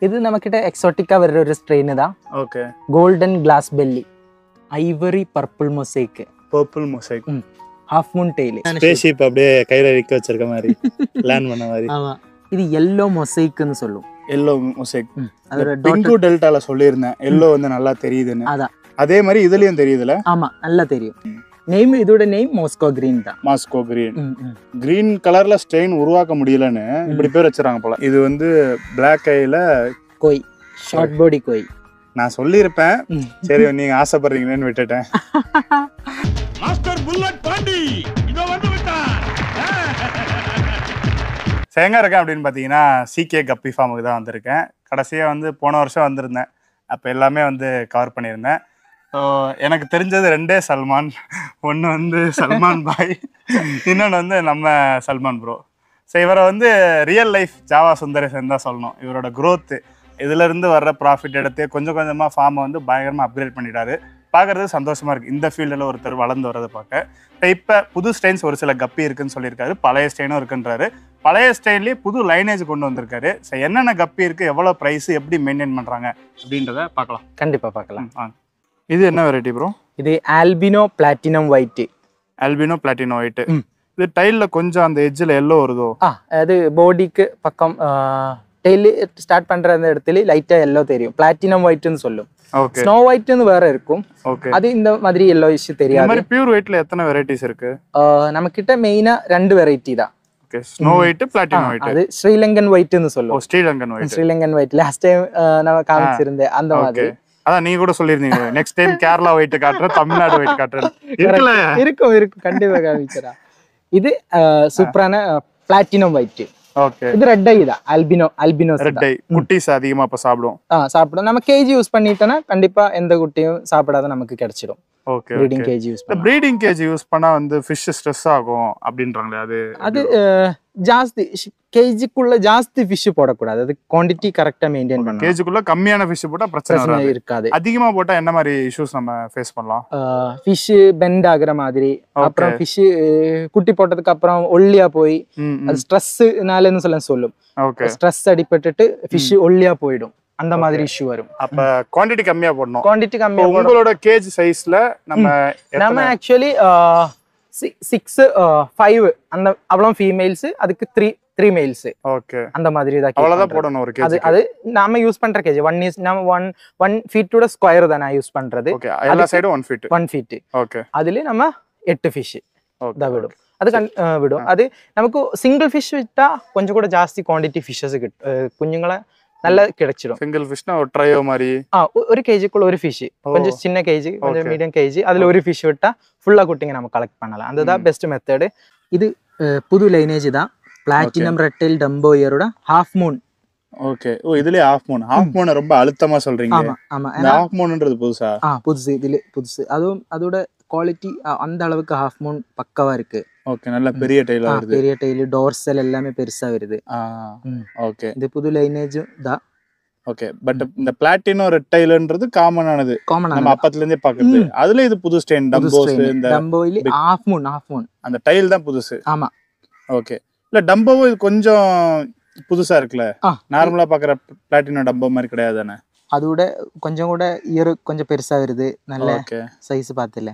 இது நமக்கிட்ட எக்ஸோட்டிக்கா வர்ற ஒரு ஸ்ட்ரெயின் தான். Okay. Golden glass belly, ivory purple mosaic, purple mosaic, half moon tail, spaceship அப்படியே கையில இறுக்கி வச்சிருக்க மாதிரி லேண்ட் பண்ண மாதிரி. ஆமா. இது yellow மொசைக்னு சொல்லும். yellow mosaic. அதோட பிங்கு டெல்டால சொல்லிருந்தேன் yellow வந்து நல்லா தெரியுதுன்னு. அதான் அதே மாதிரி இதுலயும் தெரியுதுல. ஆமா, நல்லா தெரியும். நேம் இதோட நேம் மாஸ்கோ கிரீன் தான். Moscow green. கிரீன் கலர்ல ஸ்டெயின் உருவாக்க முடியலன்னு இப்படி பேர் வச்சிருக்காங்க போல. இது வந்து பிளாக் ஐல கோய், ஷார்ட் பாடி கோய். நான் சொல்லியிருப்பேன், சரி நீங்க ஆசைப்படுறீங்கன்னு விட்டுட்டேன். மாஸ்டர் புல்லட் பாண்டி இதோ வந்து விட்டார். எங்க இருக்கேன் அப்படின்னு பார்த்தீங்கன்னா சிகே கப்பி ஃபார்முக்கு தான் வந்திருக்கேன். கடைசியாக வந்து போன வருஷம் வந்திருந்தேன். அப்போ எல்லாமே வந்து கவர் பண்ணியிருந்தேன். ஸோ எனக்கு தெரிஞ்சது ரெண்டே சல்மான். ஒன்று வந்து சல்மான் பாய், இன்னொன்று வந்து நம்ம சல்மான் ப்ரோ. ஸோ இவரை வந்து ரியல் லைஃப் ஜாவா சுந்தரேசன் தான் சொல்லணும். இவரோட க்ரோத்து, இதிலேருந்து வர்ற ப்ராஃபிட் எடுத்து கொஞ்சம் கொஞ்சமாக ஃபார்மை வந்து பயங்கரமாக அப்கிரேட் பண்ணிட்டாரு. பார்க்குறது சந்தோஷமாக இருக்குது இந்த ஃபீல்டில் ஒருத்தர் வளர்ந்து வர்றதை பார்க்க. இப்போ புது ஸ்டைன்ஸ் ஒரு சில கப்பி இருக்குன்னு சொல்லியிருக்காரு, பழைய ஸ்டைனும் இருக்குன்றாரு. பழைய ஸ்டைன்லேயே புது லைனேஜ் கொண்டு வந்திருக்காரு. ஸோ என்னென்ன கப்பி இருக்குது, எவ்வளோ ப்ரைஸ், எப்படி மெயின்டைன் பண்ணுறாங்க அப்படின்றத பார்க்கலாம். கண்டிப்பாக பார்க்கலாம். இது என்ன வெரைட்டி ப்ரோ? இது Alpino platinum white. Alpino platinum white. இது டைலில் கொஞ்சம் அந்த எட்ஜில் எல்லோ வருதோ? அது பாடிக்கு பக்கம் டெய்லி ஸ்டார்ட் பண்ணுற அந்த இடத்துல லைட்டாக எல்லோ தெரியும். பிளாட்டினம் ஒயிட்னு சொல்லும். ஓகே. ஸ்னோ ஒயிட்னு வேற இருக்கும். ஓகே. அது இந்த மாதிரி எல்லோ இஷ்யூ தெரியாது. இந்த மாதிரி பியூர் ஒயிட்ல எத்தனை வெரைட்டிஸ் இருக்கு? நமக்கிட்ட மெயினா 2 வெரைட்டி தான். Okay. Snow white, platinum white. அது ஸ்ரீலங்கன் ஒயிட்னு சொல்லுவோம். ஓ, Sri Lankan white. Sri Lankan white last time நான் காமிச்சிருந்தேன் அந்த மாதிரி. அதான் நீங்க கூட சொல்லிருந்தீங்க நெக்ஸ்ட் டைம் கேரளா ஒயிட் காட்டுறேன், தமிழ்நாடு ஒயிட் காட்டுறேன். இருக்குல? இருக்கும் கண்டிப்பா காமிச்சறேன். இது சூப்பரான பிளாட்டினம் ஒயிட். ஓகே. இது ரெட் ஐ தான். ஆல்பினோ ரெட் ஐ குட்டீஸ் அதிகமா அப்ப சாப்பிடுவோம். சாப்பிடும். நம்ம கேஜி யூஸ் பண்ணிட்டோம்னா கண்டிப்பா எந்த குட்டியும் சாப்பிடாத நமக்கு கிடைச்சிடும். ஓகே. ப்ரீடிங் கேஜ் யூஸ் பண்ணா. ப்ரீடிங் கேஜ் யூஸ் பண்ணா வந்து ஃபிஷ் ஸ்ட்ரெஸ் ஆகும் அப்படின்றாங்களே, அது ஜாஸ்தி கேஜிக்குள்ள ஜாஸ்தி ஃபிஷ் போடக்கூடாது. அது குவாண்டிட்டி கரெக்டா மெயின்டைன் பண்ணணும். கேஜுக்குள்ள கம்மியான ஃபிஷ் போட்டா பிரச்சனை இருக்காது. அதிகமா போட்டா என்ன மாதிரி இஷ்யூஸ் நம்ம ஃபேஸ் பண்ணலாம்? ஃபிஷ் பெண்ட் ஆகுற மாதிரி, அப்புறம் ஃபிஷ் குட்டி போட்டதுக்கு அப்புறம் ஒல்லியா போய் அது ஸ்ட்ரெஸ்னாலன்னு சொல்லும். ஓகே. ஸ்ட்ரெஸ் அடிபட்டுட்டு ஃபிஷ் ஒல்லியா போயிடும். அந்த மாதிரி இஷ்யூ வரும். அப்ப குவாண்டிட்டி கம்மியா போடணும். குவாண்டிட்டி கம்மியா. உங்களோட கேஜ் சைஸ்ல நம்ம ஆக்சுவலி 6 5 அந்த அவ்வளவு ஃபீமேல்ஸ், அதுக்கு 3 மேல்ஸ். ஓகே. அந்த மாதிரி தான் அவ்வளவுதான் போடணும் ஒரு கேஜ். அது நாம யூஸ் பண்ற கேஜ் 1 ஃபீட்டோட ஸ்கொயர் தான் நான் யூஸ் பண்றது. ஓகே. எல்லா சைடும் 1 ஃபீட். ஓகே. அதுல நம்ம 8 ஃபிஷ் தான் விடும். அது விடும். அது நமக்கு சிங்கிள் ஃபிஷ் விட்டா கொஞ்சம் கூட ஜாஸ்தி குவாண்டிட்டி ஃபிஷஸ் குஞ்சுங்களை நல்லா கிடைச்சிடும். சிங்கிள் ஃபிஷ்னா ஒரு ட்ரையோ மாதிரி. ஒரு கேஜிக்குள்ள ஒரு ஃபிஷ், கொஞ்சம் சின்ன கேஜி, கொஞ்சம் மீடியம் கேஜி, அதுல ஒரு ஃபிஷ் விட்டா ஃபுல்லா குட்டிங்க நம்ம கலெக்ட் பண்ணலாம். அதுதான் பெஸ்ட் மெத்தட். இது புது லைனேஜ் தான். பிளாட்டினம் ரெட்டைல் டம்போ இயரோட ஹாஃப் மூன். ஓகே. ஓ, இதுலயே ஹாஃப் மூன் ரொம்ப அழுத்தமா சொல்றீங்க. ஆமா ஆமா. இந்த ஹாஃப் மூன்ன்றது புதுசா? புதுசு. இதுல புதுசு. அதுவும் அதோட குவாலிட்டி அந்த அளவுக்கு ஹாஃப் மூன் பக்கவா இருக்கு. ஓகே. நல்ல பெரிய டெயில் வருது. பெரிய டெயில், டார்சல் எல்லாமே பெருசா வருது. ஓகே. இது புது லைனேஜ் தான். ஓகே. பட் இந்த பிளாட்டினோ ரெட் டெயில்ன்றது காமனானது, நம்ம அப்பத்துல இருந்தே பாக்குறது. அதுல இது புது ஸ்டைன் டம்போஸ். இந்த டம்போயில ஹாஃப் மூன் அந்த டைல் தான் புதுசு. ஆமா. ஓகே. இல்ல டம்போவும் இது கொஞ்சம் புதுசா இருக்குல்ல? நார்மலா பாக்குற பிளாட்டினோ டம்போ மாதிரி கிடையாது தானே? அதோட கொஞ்சம் கூட இயர் கொஞ்சம் பெருசா வருது. நல்ல சைஸ் பாத்துல.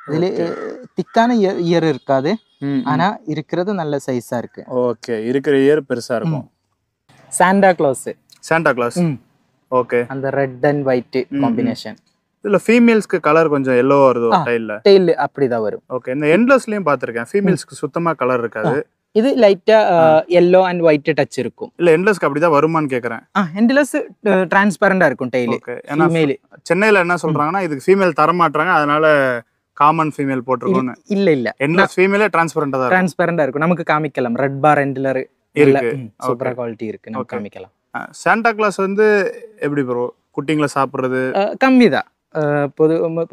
இதுல திக்கான இயர் இருக்காது, ஆனா இருக்கிறது நல்ல சைஸா இருக்கு. ஓகே. இருக்கிற இயர் பெருசா இருக்கும். Santa Claus. ஓகே. அந்த ரெட் அண்ட் ஒயிட் காம்பினேஷன். இதுல ஃபீமேல்ஸ்க்கு கலர் கொஞ்சம் எல்லோ வருது டெயில் அப்படிதான் வரும். ஓகே. இந்த எண்ட்லெஸ்லயும் பாத்திருக்கேன், ஃபீமேல்ஸ்க்கு சுத்தமா கலர் இருக்காது. இது லைட்டா yellow and white டச் இருக்கும். இல்ல எண்ட்லெஸ்க்கு அப்படிதான் வருமான்னு கேக்குறேன். எண்ட்லெஸ் டிரான்ஸ்பரண்டா இருக்கும் டெயில். ஓகே. ஃபீமேல் சென்னையில என்ன சொல்றாங்கன்னா இதுக்கு ஃபீமேல் தர மாட்டாங்க, அதனால காமன் ஃபீமேல் போட்டுருக்கோம். இல்ல எண்ட்லெஸ் ஃபீமேலே டிரான்ஸ்பரண்டா இருக்கும். நமக்கு காமிக்கலாம். ரெட் பார் எண்ட்லர் இருக்கு, சூப்பரா குவாலிட்டி இருக்கு, நமக்கு காமிக்கலாம். சாண்டா கிளாஸ் வந்து எப்படி ப்ரோ குட்டிங்கள சாப்பிடுறது? கம்மிதான்,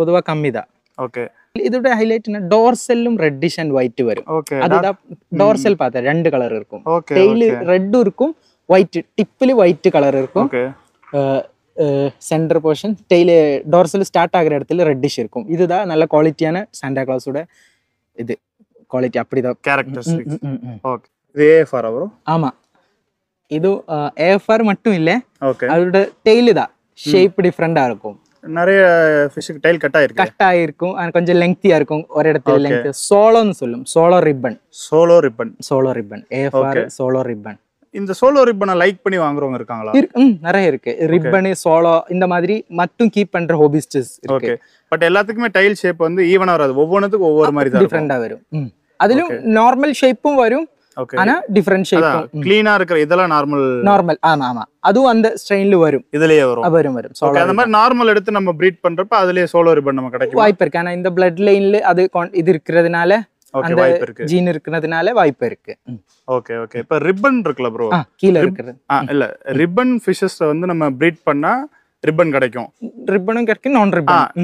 பொதுவா கம்மிதான். ஓகே. இதோட ஹைலைட் என்ன, டார்செல்லும் ரெட்டிஷ் அண்ட் ஒயிட் வரும். அதுதான் டார்செல் பார்த்தா 2 கலர் இருக்கும். டெய்ல் ரெட்டும் இருக்கும், ஒயிட் டிப்ல ஒயிட் கலர் இருக்கும். Centre portion tail dorsal start ஆகிற இடத்துல ரெட்டிஷ் இருக்கும். இதுதான் நல்ல குவாலிட்டியான சாண்டா கிளாஸோட இது குவாலிட்டி. அப்படிதான் கேரக்டரிஸ்டிக்ஸ். ஓகே. இது ஏஎஃப்ஆர் ப்ரோ? ஆமா. இது ஏஎஃப்ஆர் மட்டும் இல்லை, ஓகே. அதோட டெய்லு தான் ஷேப் டிஃப்ரெண்டாக இருக்கும். நிறைய ஃபிஷ்ஷுக்கு டைல் கட் ஆயிருக்கு. கட் ஆகிருக்கும், கொஞ்சம் லெங்க்தியாக இருக்கும். ஒரு இடத்துல லெங்க் சோலோன்னு சொல்லும். Solo ribbon. Solo ribbon AFR solo ribbon. இந்த சோலோ ரிப்பனை லைக் பண்ணி வாங்குறவங்க இருக்காங்களா? நிறைய இருக்கு. ரிப்பன் சோலோ இந்த மாதிரி மட்டும் கீப் பண்ற ஹாபிஸ்டஸ் இருக்கு. பட் எல்லாத்துக்குமே டைல் ஷேப் வந்து ஈவனா வராது. ஒவ்வொன்றுத்துக்கும் ஒவ்வொரு மாதிரி தான் டிஃபரெண்டா வரும். அதிலும் நார்மல் ஷேப்பும் வரும், ஆனா டிஃபரெண்ட் ஷேப்பும். க்ளீனா இருக்கிற இதெல்லாம் நார்மல். ஆமா அதுவும் அந்த ஸ்ட்ரெயின்ல வரும். இதுலயே வரும். சோலோ அந்த மாதிரி நார்மல் எடுத்து நம்ம பிரீட் பண்றப்ப அதுலயே சோலோ ரிப்பன் நமக்கு கிடைக்கும். வாய்ப்பு இருக்கு. ஆனா இந்த பிளட் லைன்ல அது இது இருக்கிறதுனால, அந்த ஜீன் இருக்கிறதுனால வாய்ப்பு இருக்கு. ஓகே. இப்ப ரிப்பன் இருக்குல ப்ரோ, கீழ இருக்குது. இல்ல ரிப்பன் ஃபிஷஸ் வந்து நம்ம பிரீட் பண்ணா ரிப்பன் கிடைக்கும். ரிப்பனும் கிடைக்கும்,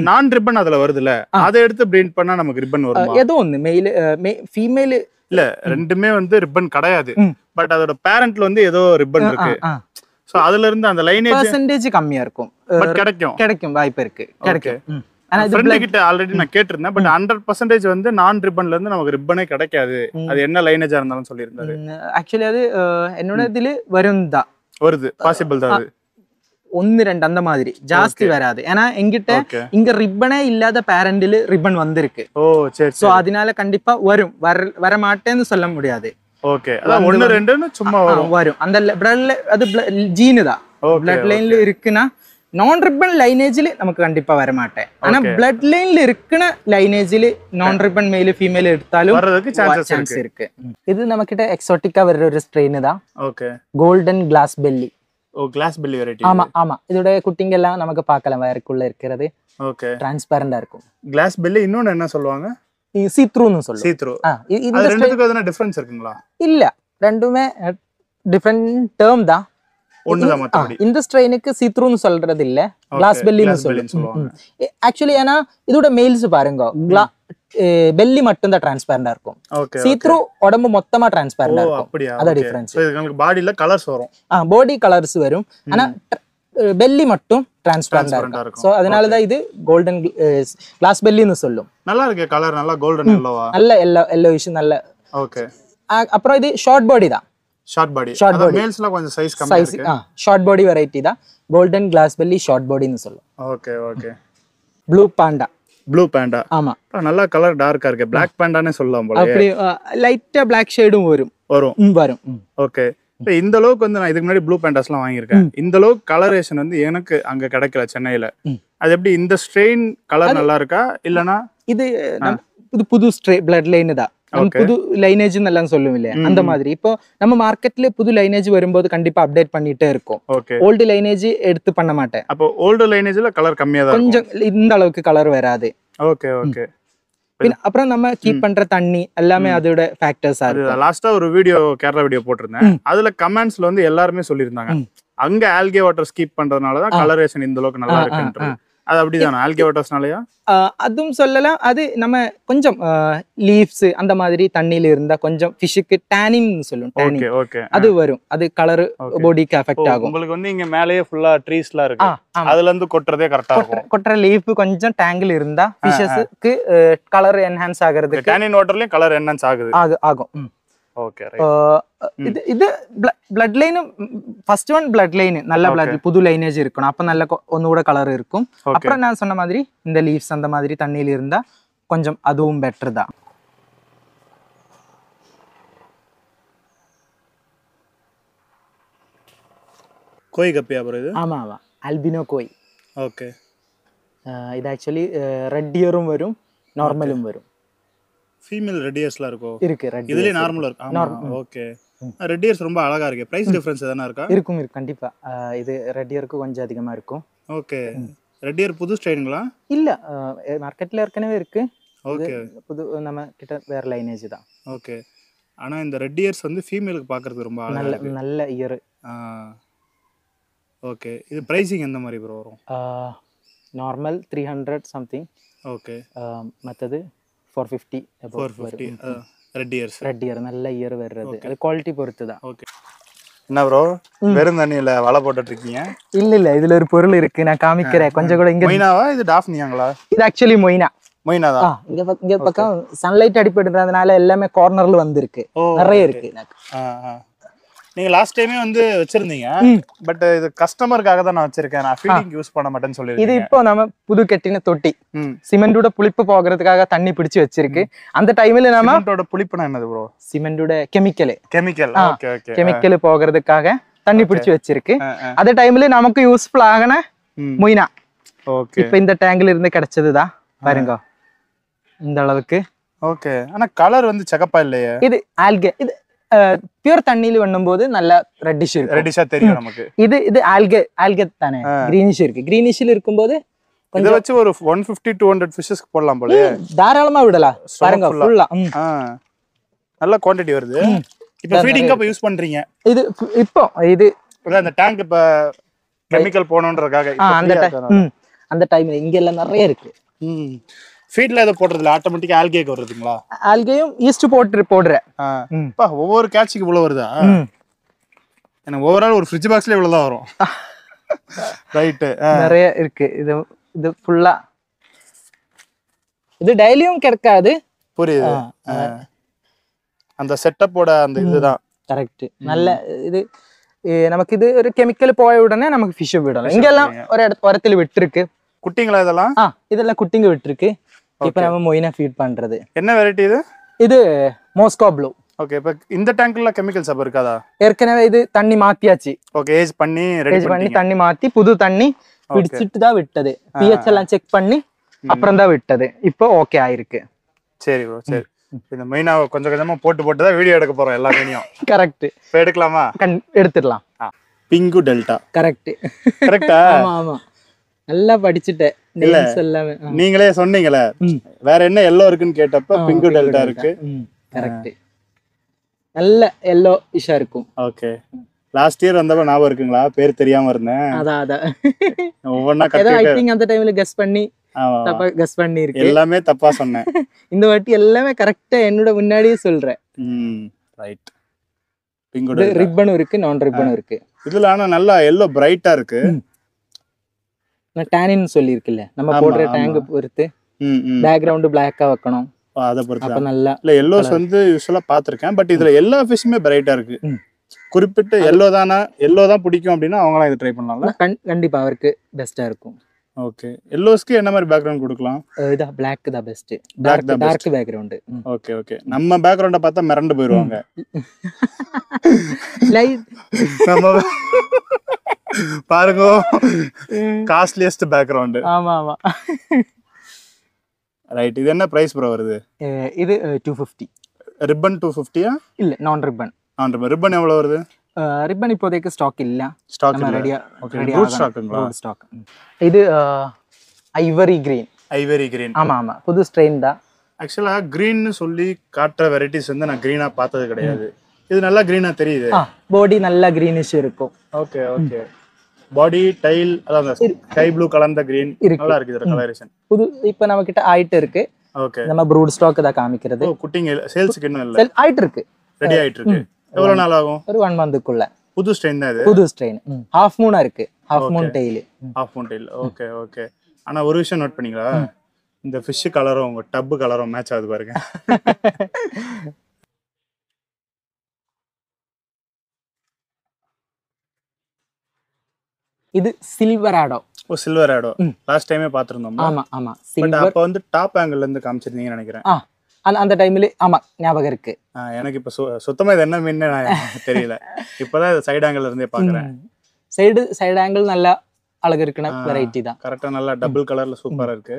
நான் ரிப்பன் அதுல வருதுல, அதை எடுத்து பிரீட் பண்ணா நமக்கு ரிப்பன் வரும். ஏதோ ஒண்ணு மெயில் ஃபீமேல் இல்ல, ரெண்டுமே வந்து ரிப்பன் கிடையாது. பட் அதோட பேரண்ட்ல வந்து ஏதோ ரிப்பன் இருக்கு. சோ அதுல இருந்து அந்த லைனேஜ் பெர்சன்டேஜ் கம்மியா இருக்கும். பட் கிடைக்கும் வாய்ப்பு இருக்கு, கிடைக்கும். ஆனா ஃப்ரெண்ட் கிட்ட ஆல்ரெடி நான் கேட்டிருந்தேன். பட் 100% வந்து நான் ரிப்பன்ல இருந்து நமக்கு ரிப்பனே கிடைக்காது. அது என்ன லைனேஜா இருந்தாலும் சொல்லியிருந்தாரு. ஆக்சுவலி அது என்னோட இதுல வருது, பாசிபிள் தான். அது 1-2 அந்த மாதிரி ஜாஸ்தி வராது. ஏன்னா எங்கிட்ட இங்க ரிப்பனே இல்லாத பேரண்டில் ரிப்பன் வந்திருக்கு. சோ அதனால கண்டிப்பா வர மாட்டேன்னு சொல்ல முடியாது. ஓகே, அதான் 1-2 சும்மா வரும். அந்த பிளட்ல அது ஜீனு தான். பிளட் லைன்ல இருக்குன்னா நான் ரிப்பன் லைனேஜில் நமக்கு கண்டிப்பா வர மாட்டேன். ஆனா பிளட் லைன்ல இருக்குன லைனேஜில் நான் ரிப்பன் மேல் ஃபீமேல் எடுத்தாலும் சான்ஸ் இருக்கு. இது நமக்கிட்ட எக்ஸோட்டிக்கா வர்ற ஒரு ஸ்ட்ரெயின் தான். Okay, golden glass belly. Glass belly variety. ஆமா இதோட குட்டிங்க எல்லாம் நமக்கு பார்க்கலாம். வயருக்குள்ள இருக்கிறது ஓகே, டிரான்ஸ்பரண்டா இருக்கும். Glass belly. இன்னொன்னு என்ன சொல்லுவாங்க? சீத்ரூன்னு சொல்லுவாங்க. சீத்ரூ. இந்த ரெண்டுத்துக்கு எதனா டிஃபரன்ஸ் இருக்குங்களா? இல்ல, ரெண்டுமே டிஃபரண்ட் டேர்ம் தான். ஒண்ணுதான் மத்தபடி. இந்த ஸ்ட்ரெயினுக்கு சீத்ரூன்னு சொல்றது இல்ல, கிளாஸ் பெல்லின்னு சொல்லுவாங்க. ஆக்சுவலி ஏன்னா இதோட மேல்ஸ் பாருங்க, பெல்லி மட்டும் தான் டிரான்ஸ்பரண்டா இருக்கும். சீத்ரூ உடம்பு மொத்தமா டிரான்ஸ்பரண்டா இருக்கும். அத டிஃபரன்ஸ். உங்களுக்கு பாடில கலர்ஸ் வரும். பாடி கலர்ஸ் வரும், ஆனா பெல்லி மட்டும் டிரான்ஸ்பரண்டா இருக்கும். சோ அதனால தான் இது கோல்டன் கிளாஸ் பெல்லின்னு சொல்லும். நல்லா இருக்கு கலர், நல்லா கோல்டன் எல்லோவா, நல்ல எல்லோயிஷ் நல்ல. ஓகே. அப்புறம் இது ஷார்ட் பாடி தான். ஷார்ட் பாடி. மேல்ஸ்ல கொஞ்சம் சைஸ் கம்மியா இருக்கு. ஷார்ட் பாடி வெரைட்டி தான் கோல்டன் கிளாஸ் பெல்லி ஷார்ட் பாடின்னு சொல்லும். ஓகே. ப்ளூ பாண்டா. ஆமா, நல்ல கலர் டார்க்கா இருக்கு. Black பாண்டானே சொல்லலாம் போல. அப்படி லைட்டா Black ஷேடும் வரும். ஓகே. இப்போ இந்த அளவுக்கு வந்து நான் இதுக்கு முன்னாடி ப்ளூ பேண்டாஸ்லாம் வாங்கியிருக்கேன். இந்த அளவுக்கு கலரேஷன் வந்து எனக்கு அங்க கிடைக்கல சென்னையில. அது எப்படி இந்த ஸ்ட்ரெயின் கலர் நல்லா இருக்கா இல்லனா? இது புது பிளட் லைன் தான். புது லைனேஜ் எல்லாம் சொல்லுவோம் இல்லையா, அந்த மாதிரி. இப்போ நம்ம மார்க்கெட்ல புது லைனேஜ் வரும்போது கண்டிப்பா அப்டேட் பண்ணிட்டே இருக்கும். ஓல்டு லைனேஜ் எடுத்து பண்ண மாட்டேன். அப்போ ஓல்டு லைனேஜ்ல கலர் கம்மியா தான், கொஞ்சம் இந்த அளவுக்கு கலர் வராது. ஓகே. அப்புறம் நம்ம கீப் பண்ற தண்ணி எல்லாமே அதோட ஃபேக்டர்ஸ் ஆகும். லாஸ்டா ஒரு வீடியோ, கேரளா வீடியோ போட்டிருந்தேன். அதுல கமெண்ட்ஸ்ல வந்து எல்லாருமே சொல்லியிருந்தாங்க, அங்க ஆல்கே வாட்டர் ஸ்கீப் பண்றதுனால தான் கலரேஷன் இந்த அளவுக்கு நல்லா இருக்குன்றது. அது அப்படிதானா? ஆல்கே வாட்டர்ஸ்னாலயா? அதுவும் சொல்லலாம். அது நம்ம கொஞ்சம் லீவ்ஸ் அந்த மாதிரி தண்ணியில இருந்தா கொஞ்சம் ஃபிஷ்க்கு டேனிங் சொல்லுவோம். ஓகே. அது வரும். அது கலர் பாடிக்கு அஃபெக்ட் ஆகும். உங்களுக்கு வந்து இங்க மேலேயே ஃபுல்லா ட்ரீஸ்லாம் இருக்கு, அதுல இருந்து கொட்றதே கரெக்ட்டா இருக்கும். கொட்ற லீஃப் கொஞ்சம் டேங்கில் இருந்தா ஃபிஷஸ்க்கு கலர் என்ஹான்ஸ் ஆகிறதுக்கு, டேனின் வாட்டர்லயும் கலர் என்ஹான்ஸ் ஆகும். Okay, right. இது blood line. First one blood line, நல்ல பிளட் புது லைனேஜ் இருக்கணும். அப்ப நல்ல ஒന്നുകൂടെ கலர் இருக்கும். அப்புறம் நான் சொன்ன மாதிரி இந்த லீவ்ஸ் அந்த மாதிரி தண்ணியில இருந்தா கொஞ்சம் அதுவும் பெட்டர் தான். கோய் கப்பியா ப்ரோ இது? ஆமா, ஆல்பினோ கோய். ஓகே. இது ஆக்சுவலி ரெட் இயரும் வரும், நார்மலும் வரும். ஃபீமேல் ரெட் இயர்ஸ்லாம் இருக்கோ? இருக்கு. ரெட் இதுலயே நார்மலா இருக்கு. ஆமா, ஓகே. ரெட் இயர்ஸ் ரொம்ப அழகா இருக்கு. பிரைஸ் டிஃபரன்ஸ் எதனா இருக்கா? இருக்கும் கண்டிப்பா. இது ரெட் இயருக்கு கொஞ்சம் அதிகமா இருக்கும். ஓகே. ரெட் இயர் புது ஸ்ட்ரெயின்ங்களா? இல்ல, மார்க்கெட்ல ஏற்கனவே இருக்கு. ஓகே. புது நம்ம கிட்ட வேற லைனேஜ் தான். ஓகே. ஆனா இந்த ரெட் இயர்ஸ் வந்து ஃபீமேலுக்கு பார்க்கிறதுக்கு ரொம்ப அழகா இருக்கு. நல்ல இயர். ஓகே. இது பிரைசிங் எந்த மாதிரி ப்ரோ வரும்? Normal 300 something. ஓகே. மத்தது 450. ரெட் இயர் நல்ல இயர் வர்றது. அது குவாலிட்டி பொறுத்து தான். ஓகே. என்ன ப்ரோ, வெறும் தண்ணியில வலை போட்டுட்டு இருக்கீங்க? இல்ல, இதுல ஒரு பொருள் இருக்கு, நான் காமிக்கிறேன். கொஞ்சம் கூட. இங்க மொய்னாவா? இது டாஃப்னியாங்களா? இது ஆக்சுவலி மொய்னா தான். இங்க பக்கம் சன்லைட் அடிப்படுறதுனால எல்லாமே கார்னர்ல வந்திருக்கு. நிறைய இருக்கு. நீங்க லாஸ்ட் டைமே வந்து வச்சிருந்தீங்க, பட் இது கஸ்டமருக்காக தான் நான் வச்சிருக்கேன், நான் ஃபீடிங் யூஸ் பண்ண மாட்டேன்னு இது சொல்லிருக்கீங்க. இப்போ நம்ம புது கெட்டின தொட்டி சிமெண்டோட புளிப்பு போகிறதுக்காக தண்ணி பிடிச்சு வச்சிருக்கு. அந்த டைம்ல நம்ம சிமெண்டோட புளிப்புனா என்னது ப்ரோ? சிமெண்டோட கெமிக்கல் ஓகே ஓகே. கெமிக்கல் போகிறதுக்காக தண்ணி பிடிச்சு வச்சிருக்கு. அந்த டைம்ல நமக்கு யூஸ்ஃபுல் ஆகன மொய்னா. ஓகே. இப்போ இந்த டேங்க்ல இருந்து கிடைச்சதுதான் பாருங்க இந்த அளவுக்கு. ஓகே. ஆனா கலர் வந்து செகப்பா இல்லையே. இது ஆல்கே. இது பியூர் தண்ணியில பண்ணும்போது நல்ல ரெட்டிஷ் இருக்கு, ரெட்டிஷா தெரியும் நமக்கு. இது ஆல்கே தானே, கிரீனிஷ் இருக்கு. கிரீனிஷ்ல இருக்கும்போது இத வச்சு ஒரு 150-200 ஃபிஷஸ் போடலாம் போல. தாராளமா விடலாம் பாருங்க ஃபுல்லா. நல்ல குவாண்டிட்டி வருது. இப்போ ஃபீடிங் கப் யூஸ் பண்றீங்க. இது இப்போ இது அந்த டேங்க் இப்ப கெமிக்கல் போணும்ன்றதுக்காக அந்த டைம்ல இங்க எல்லாம் நிறைய இருக்கு. ஃபீட்ல ஏதோ போடுறதுல ஆட்டோமேட்டிக்கா ஆல்கேக்கு வருதுங்களா? ஆல்கேயும் ஈஸ்ட் போடுறேன். ஒவ்வொரு கேட்சுக்கு இவ்வளவு வருதா? எனக்கு ஓவரால் ஒரு ஃப்ரிட்ஜ் பாக்ஸ்ல இவ்வளவுதான் வரும். ரைட். நிறைய இருக்கு. இது ஃபுல்லா இது டெய்லியும் கிடைக்காது. புரியுது. அந்த செட்டப்போட அந்த இதுதான் கரெக்ட். நல்ல இது நமக்கு இது ஒரு கெமிக்கல் போய உடனே நமக்கு ஃபிஷ் விடலாம். இங்க எல்லாம் ஒரு இடத்துல விட்டு இருக்கு. குட்டிங்களா இதெல்லாம்? இதெல்லாம் குட்டிங்க விட்டு இருக்கு. இப்போ நம்ம மொயினா ஃபீட் பண்றது. என்ன வெரைட்டி இது? இது மோஸ்கோ ப்ளூ. ஓகே. இப்போ இந்த டேங்க்ல கெமிக்கல்ஸ் அப்ப இருக்காதா? ஏற்கனவே இது தண்ணி மாத்தியாச்சு. ஓகே. ஏஜ் பண்ணி ரெடி பண்ணி தண்ணி மாத்தி புது தண்ணி பிடிச்சிட்டு தான் விட்டது. pH எல்லாம் செக் பண்ணி அப்புறம் தான் விட்டது. இப்போ ஓகே ஆயிருக்கு. சரி ப்ரோ. சரி. இந்த மெயினா கொஞ்சம் கொஞ்சமா போட்டு தான் வீடியோ எடுக்க போறோம் எல்லா மீனையும். கரெக்ட். இப்போ எடுக்கலாமா? எடுத்துடலாம். Pink delta. கரெக்ட். கரெக்ட்டா? ஆமா ஆமா. நல்லா படிச்சிட்டேன். நேம்ஸ் எல்லாமே நீங்களே சொன்னீங்களே. வேற என்ன எல்லோ இருக்குன்னு கேட்டப்ப பிங்கு டெல்டா இருக்கு. கரெக்ட். நல்ல எல்லோ இஷா இருக்கும். ஓகே. லாஸ்ட் இயர் வந்தப்ப ஞாபகம் இருக்குங்களா? பேர் தெரியாம இருந்தேன். அதான் ஒவ்வொன்னா ஏதோ ஐ திங்க் அந்த டைம்ல கெஸ் பண்ணி தப்பா கெஸ் பண்ணி இருக்கு. எல்லாமே தப்பா சொன்னேன். இந்த வாட்டி எல்லாமே கரெக்ட்டா என்னோட முன்னாடியே சொல்றேன். ரைட். பிங்கு டெல்டா ரிப்பனும் இருக்கு, நான் ரிப்பனும் இருக்கு. இதுல ஆனா நல்லா எல்லோ பிரைட்டா இருக்கு. நான் டானின் சொல்லிருக்கல, நம்ம போடுற டேங்க் பொறுத்து பேக்ரவுண்ட் பிளாக்கா வைக்கணும். அத பொறுத்து அப்ப நல்லா இல்ல எல்லோஸ் வந்து யூசுவலா பாத்திருக்கேன். பட் இதுல எல்லா ஃபிஷ்மே பிரைட்டா இருக்கு. குறிப்பிட்ட எல்லோ தான் பிடிக்கும் அப்படின்னா அவங்களாம் இது ட்ரை பண்ணலாம்ல? கண்டிப்பா அவருக்கு பெஸ்டா இருக்கும். ஓகே. எல்லோஸ்க்கு என்ன மாதிரி பேக்ரவுண்ட் கொடுக்கலாம்? இதா பிளாக் தான் best. Dark background. Okay okay. நம்ம பேக்ரவுண்ட பார்த்தா மிரண்டு போயிடுவாங்க. லைட் நம்ம பாருங்க காஸ்ட்லியஸ்ட் பேக்ரவுண்ட். ஆமா ஆமா. ரைட். இது என்ன பிரைஸ் ப்ரோ வருது? இது 250. ரிப்பன் 250யா? இல்ல நான் ரிப்பன். ரிப்பன் எவ்வளவு வருது? ரிப்பன் இப்போதைக்கு ஸ்டாக் இல்ல. ஸ்டாக் ரெடியா ரூட் ஸ்டாக்குங்களா? ஸ்டாக். இது ஐவரி கிரீன். Ivory green. ஆமா ஆமா. புது ஸ்ட்ரெயின் தான். ஆக்சுவலா கிரீன்னு சொல்லி காட்டுற வெரைட்டிஸ் வந்து நான் கிரீனா பார்த்தது கிடையாது. இது நல்லா கிரீனா தெரியுது. பாடி நல்லா கிரீனிஷ் இருக்கும். Okay okay. பாடி டைல் அதான் ஸ்கை ப்ளூ கலந்த கிரீன் நல்லா இருக்கு இதோட கலரேஷன். புது இப்போ நம்ம கிட்ட ஆயிட்டு இருக்கு. ஓகே. நம்ம ப்ரூட் ஸ்டாக் தான் காமிக்கிறது. குட்டிங்க சேல்ஸ்க்கு இன்னும் இல்ல. ஆயிட்டு இருக்கு. ரெடி ஆயிட்டு இருக்கு. எவ்வளவு நாள் ஆகும்? ஒரு 1 மந்த்க்குள்ள. புது ஸ்ட்ரெயின் தான் இது. புது ஸ்ட்ரெயின். ஹாஃப் மூனா இருக்கு. Half moon tail. Half moon tail. Okay okay. ஆனா ஒரு விஷயம் நோட் பண்ணீங்களா? இந்த ஃபிஷ் கலரும் உங்க டப் கலரும் மேட்ச் ஆகுது பாருங்க. இது சில்வர் ஆடோ. சில்வர் ஆடோ. லாஸ்ட் டைமே பாத்துறோம். ஆமா ஆமா. பட் அப்ப வந்து டாப் ஆங்கிள் இருந்து காமிச்சிருந்தீங்கன்னு நினைக்கிறேன். அந்த டைம்ல ஆமா ஞாபகம் இருக்கு. எனக்கு இப்ப சுத்தமா இது என்ன மீன் தெரியல. இப்பதான் சைடு ஆங்கிள் இருந்தே பாக்குறேன். சைடு ஆங்கிள் நல்லா அழகு இருக்குன வெரைட்டி தான். கரெக்ட்டா நல்லா டபுள் கலர்ல சூப்பரா இருக்கு.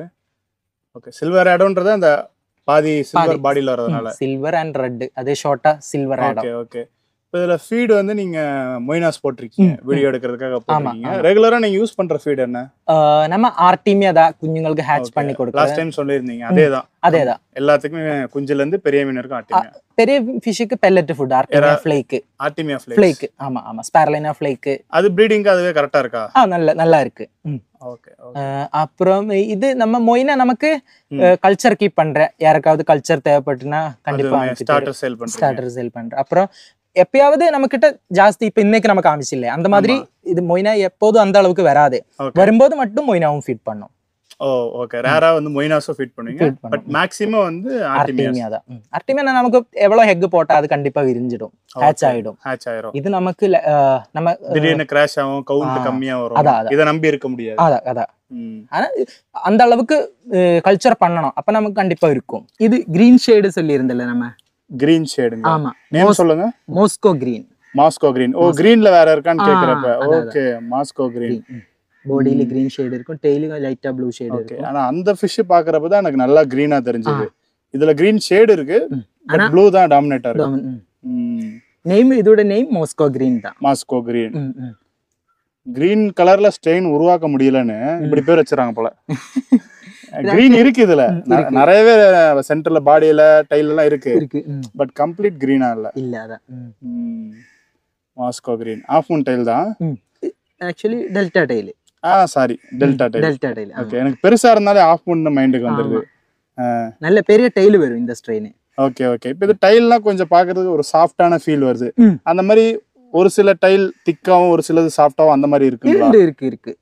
ஓகே. சில்வர் ஆடோன்றது அந்த பாதி சில்வர் பாடியில வரதுனால சில்வர் அண்ட் ரெட் அதே ஷார்ட்டா சில்வர் ஆடோ. Okay okay. இதுல ஃபீட் வந்து நீங்க மொய்னாஸ் போட்டிருக்கீங்க வீடியோ எடுக்கிறதுக்காக போடுறீங்க. ரெகுலரா நீங்க யூஸ் பண்ற ஃபீட் என்ன? நம்ம ஆர்டிமியா தான் குஞ்சுங்களுக்கு ஹேட்ச் பண்ணி கொடுக்கிறோம். லாஸ்ட் டைம் சொல்லிருந்தீங்க. அதேதான் எல்லாத்துக்குமே குஞ்சுல இருந்து பெரிய மீன் இருக்கும் ஆர்டிமியா. பெரிய ஃபிஷ்க்கு pellet food artemia flake. Artemia flake. ஆமா ஆமா. Spirulina flake. அது ப்ரீடிங்க்கு அதுவே கரெக்ட்டா இருக்கா? நல்லா இருக்கு. ஓகே. அப்புறம் இது நம்ம மொய்னா நமக்கு கல்ச்சர் கீப் பண்ற யாருக்காவது கல்ச்சர் தேவைப்பட்டுனா கண்டிப்பா ஸ்டார்டர் சேல் பண்ற. அப்புறம் எப்பயாவது நம்ம கிட்ட ஜாஸ்தி இப்ப இன்னைக்கு நம்ம காமிச்சு இல்ல அந்த மாதிரி இது மொய்னா எப்போதும் அந்த அளவுக்கு வராது. வரும்போது மட்டும் மொய்னாவும் ஃபீட் பண்ணும். ஓ ஓகே. ரேரா வந்து மொயினாஸும் ஃபீட் பண்ணுவீங்க, பட் மேக்ஸிமம் வந்து ஆர்டிமியா தான். ஆர்டிமியா நமக்கு எவ்வளவு ஹெக் போட்டா அது கண்டிப்பா விரிஞ்சிடும், ஹேட்ச் ஆயிடும். இது நமக்கு நம்ம திடீர்னு கிராஷ் ஆகும், கவுண்ட் கம்மியா வரும், இத நம்பி இருக்க முடியாது. அதான். ஆனா அந்த அளவுக்கு கல்ச்சர் பண்ணணும், அப்ப நமக்கு கண்டிப்பா இருக்கும். இது கிரீன் ஷேடு சொல்லி இருந்தல நம்ம. கிரீன் ஷேடுங்க. ஆமா, நேம் சொல்லுங்க. Moscow green. Moscow green. ஓ கிரீன்ல வேற இருக்கான்னு கேக்குறப்ப. Okay, Moscow green. பாடியில கிரீன் ஷேட் இருக்கும், டெய்லில லைட்டா ப்ளூ ஷேட் இருக்கும். ஆனா அந்த ஃபிஷ் பாக்குறப்ப தான் எனக்கு நல்லா கிரீனா தெரிஞ்சது. இதுல கிரீன் ஷேட் இருக்கு, பட் ப்ளூ தான் டாமினேட்டா இருக்கு. நேம், இதோட நேம் மாஸ்கோ கிரீன் தான். Moscow green. கிரீன் கலர்ல ஸ்ட்ரெயின் உருவாக்க முடியலன்னு இப்படி பேர் வச்சிராங்க போல. கிரீன் இருக்கு இதுல நிறையவே, சென்டர்ல பாடியில டைல் எல்லாம் இருக்கு, பட் கம்ப்ளீட் கிரீனா இல்ல. அதான் Moscow green. Half moon tail தான் actually, delta tail. Sorry, delta tail. Okay, எனக்கு பெருசா இருந்தாலே ஆஃப் மூன் மைண்டுக்கு வந்துருது. நல்ல பெரிய டைல் வரும் இந்த ஸ்ட்ரெயின். Okay okay. இப்போ இது டைல்லாம் கொஞ்சம் பாக்குறதுக்கு ஒரு சாஃப்டான ஃபீல் வருது. அந்த மாதிரி ஒரு சில டைல் திக்காவும் ஒரு சிலது சாஃப்டாவும் அந்த மாதிரி இருக்கு.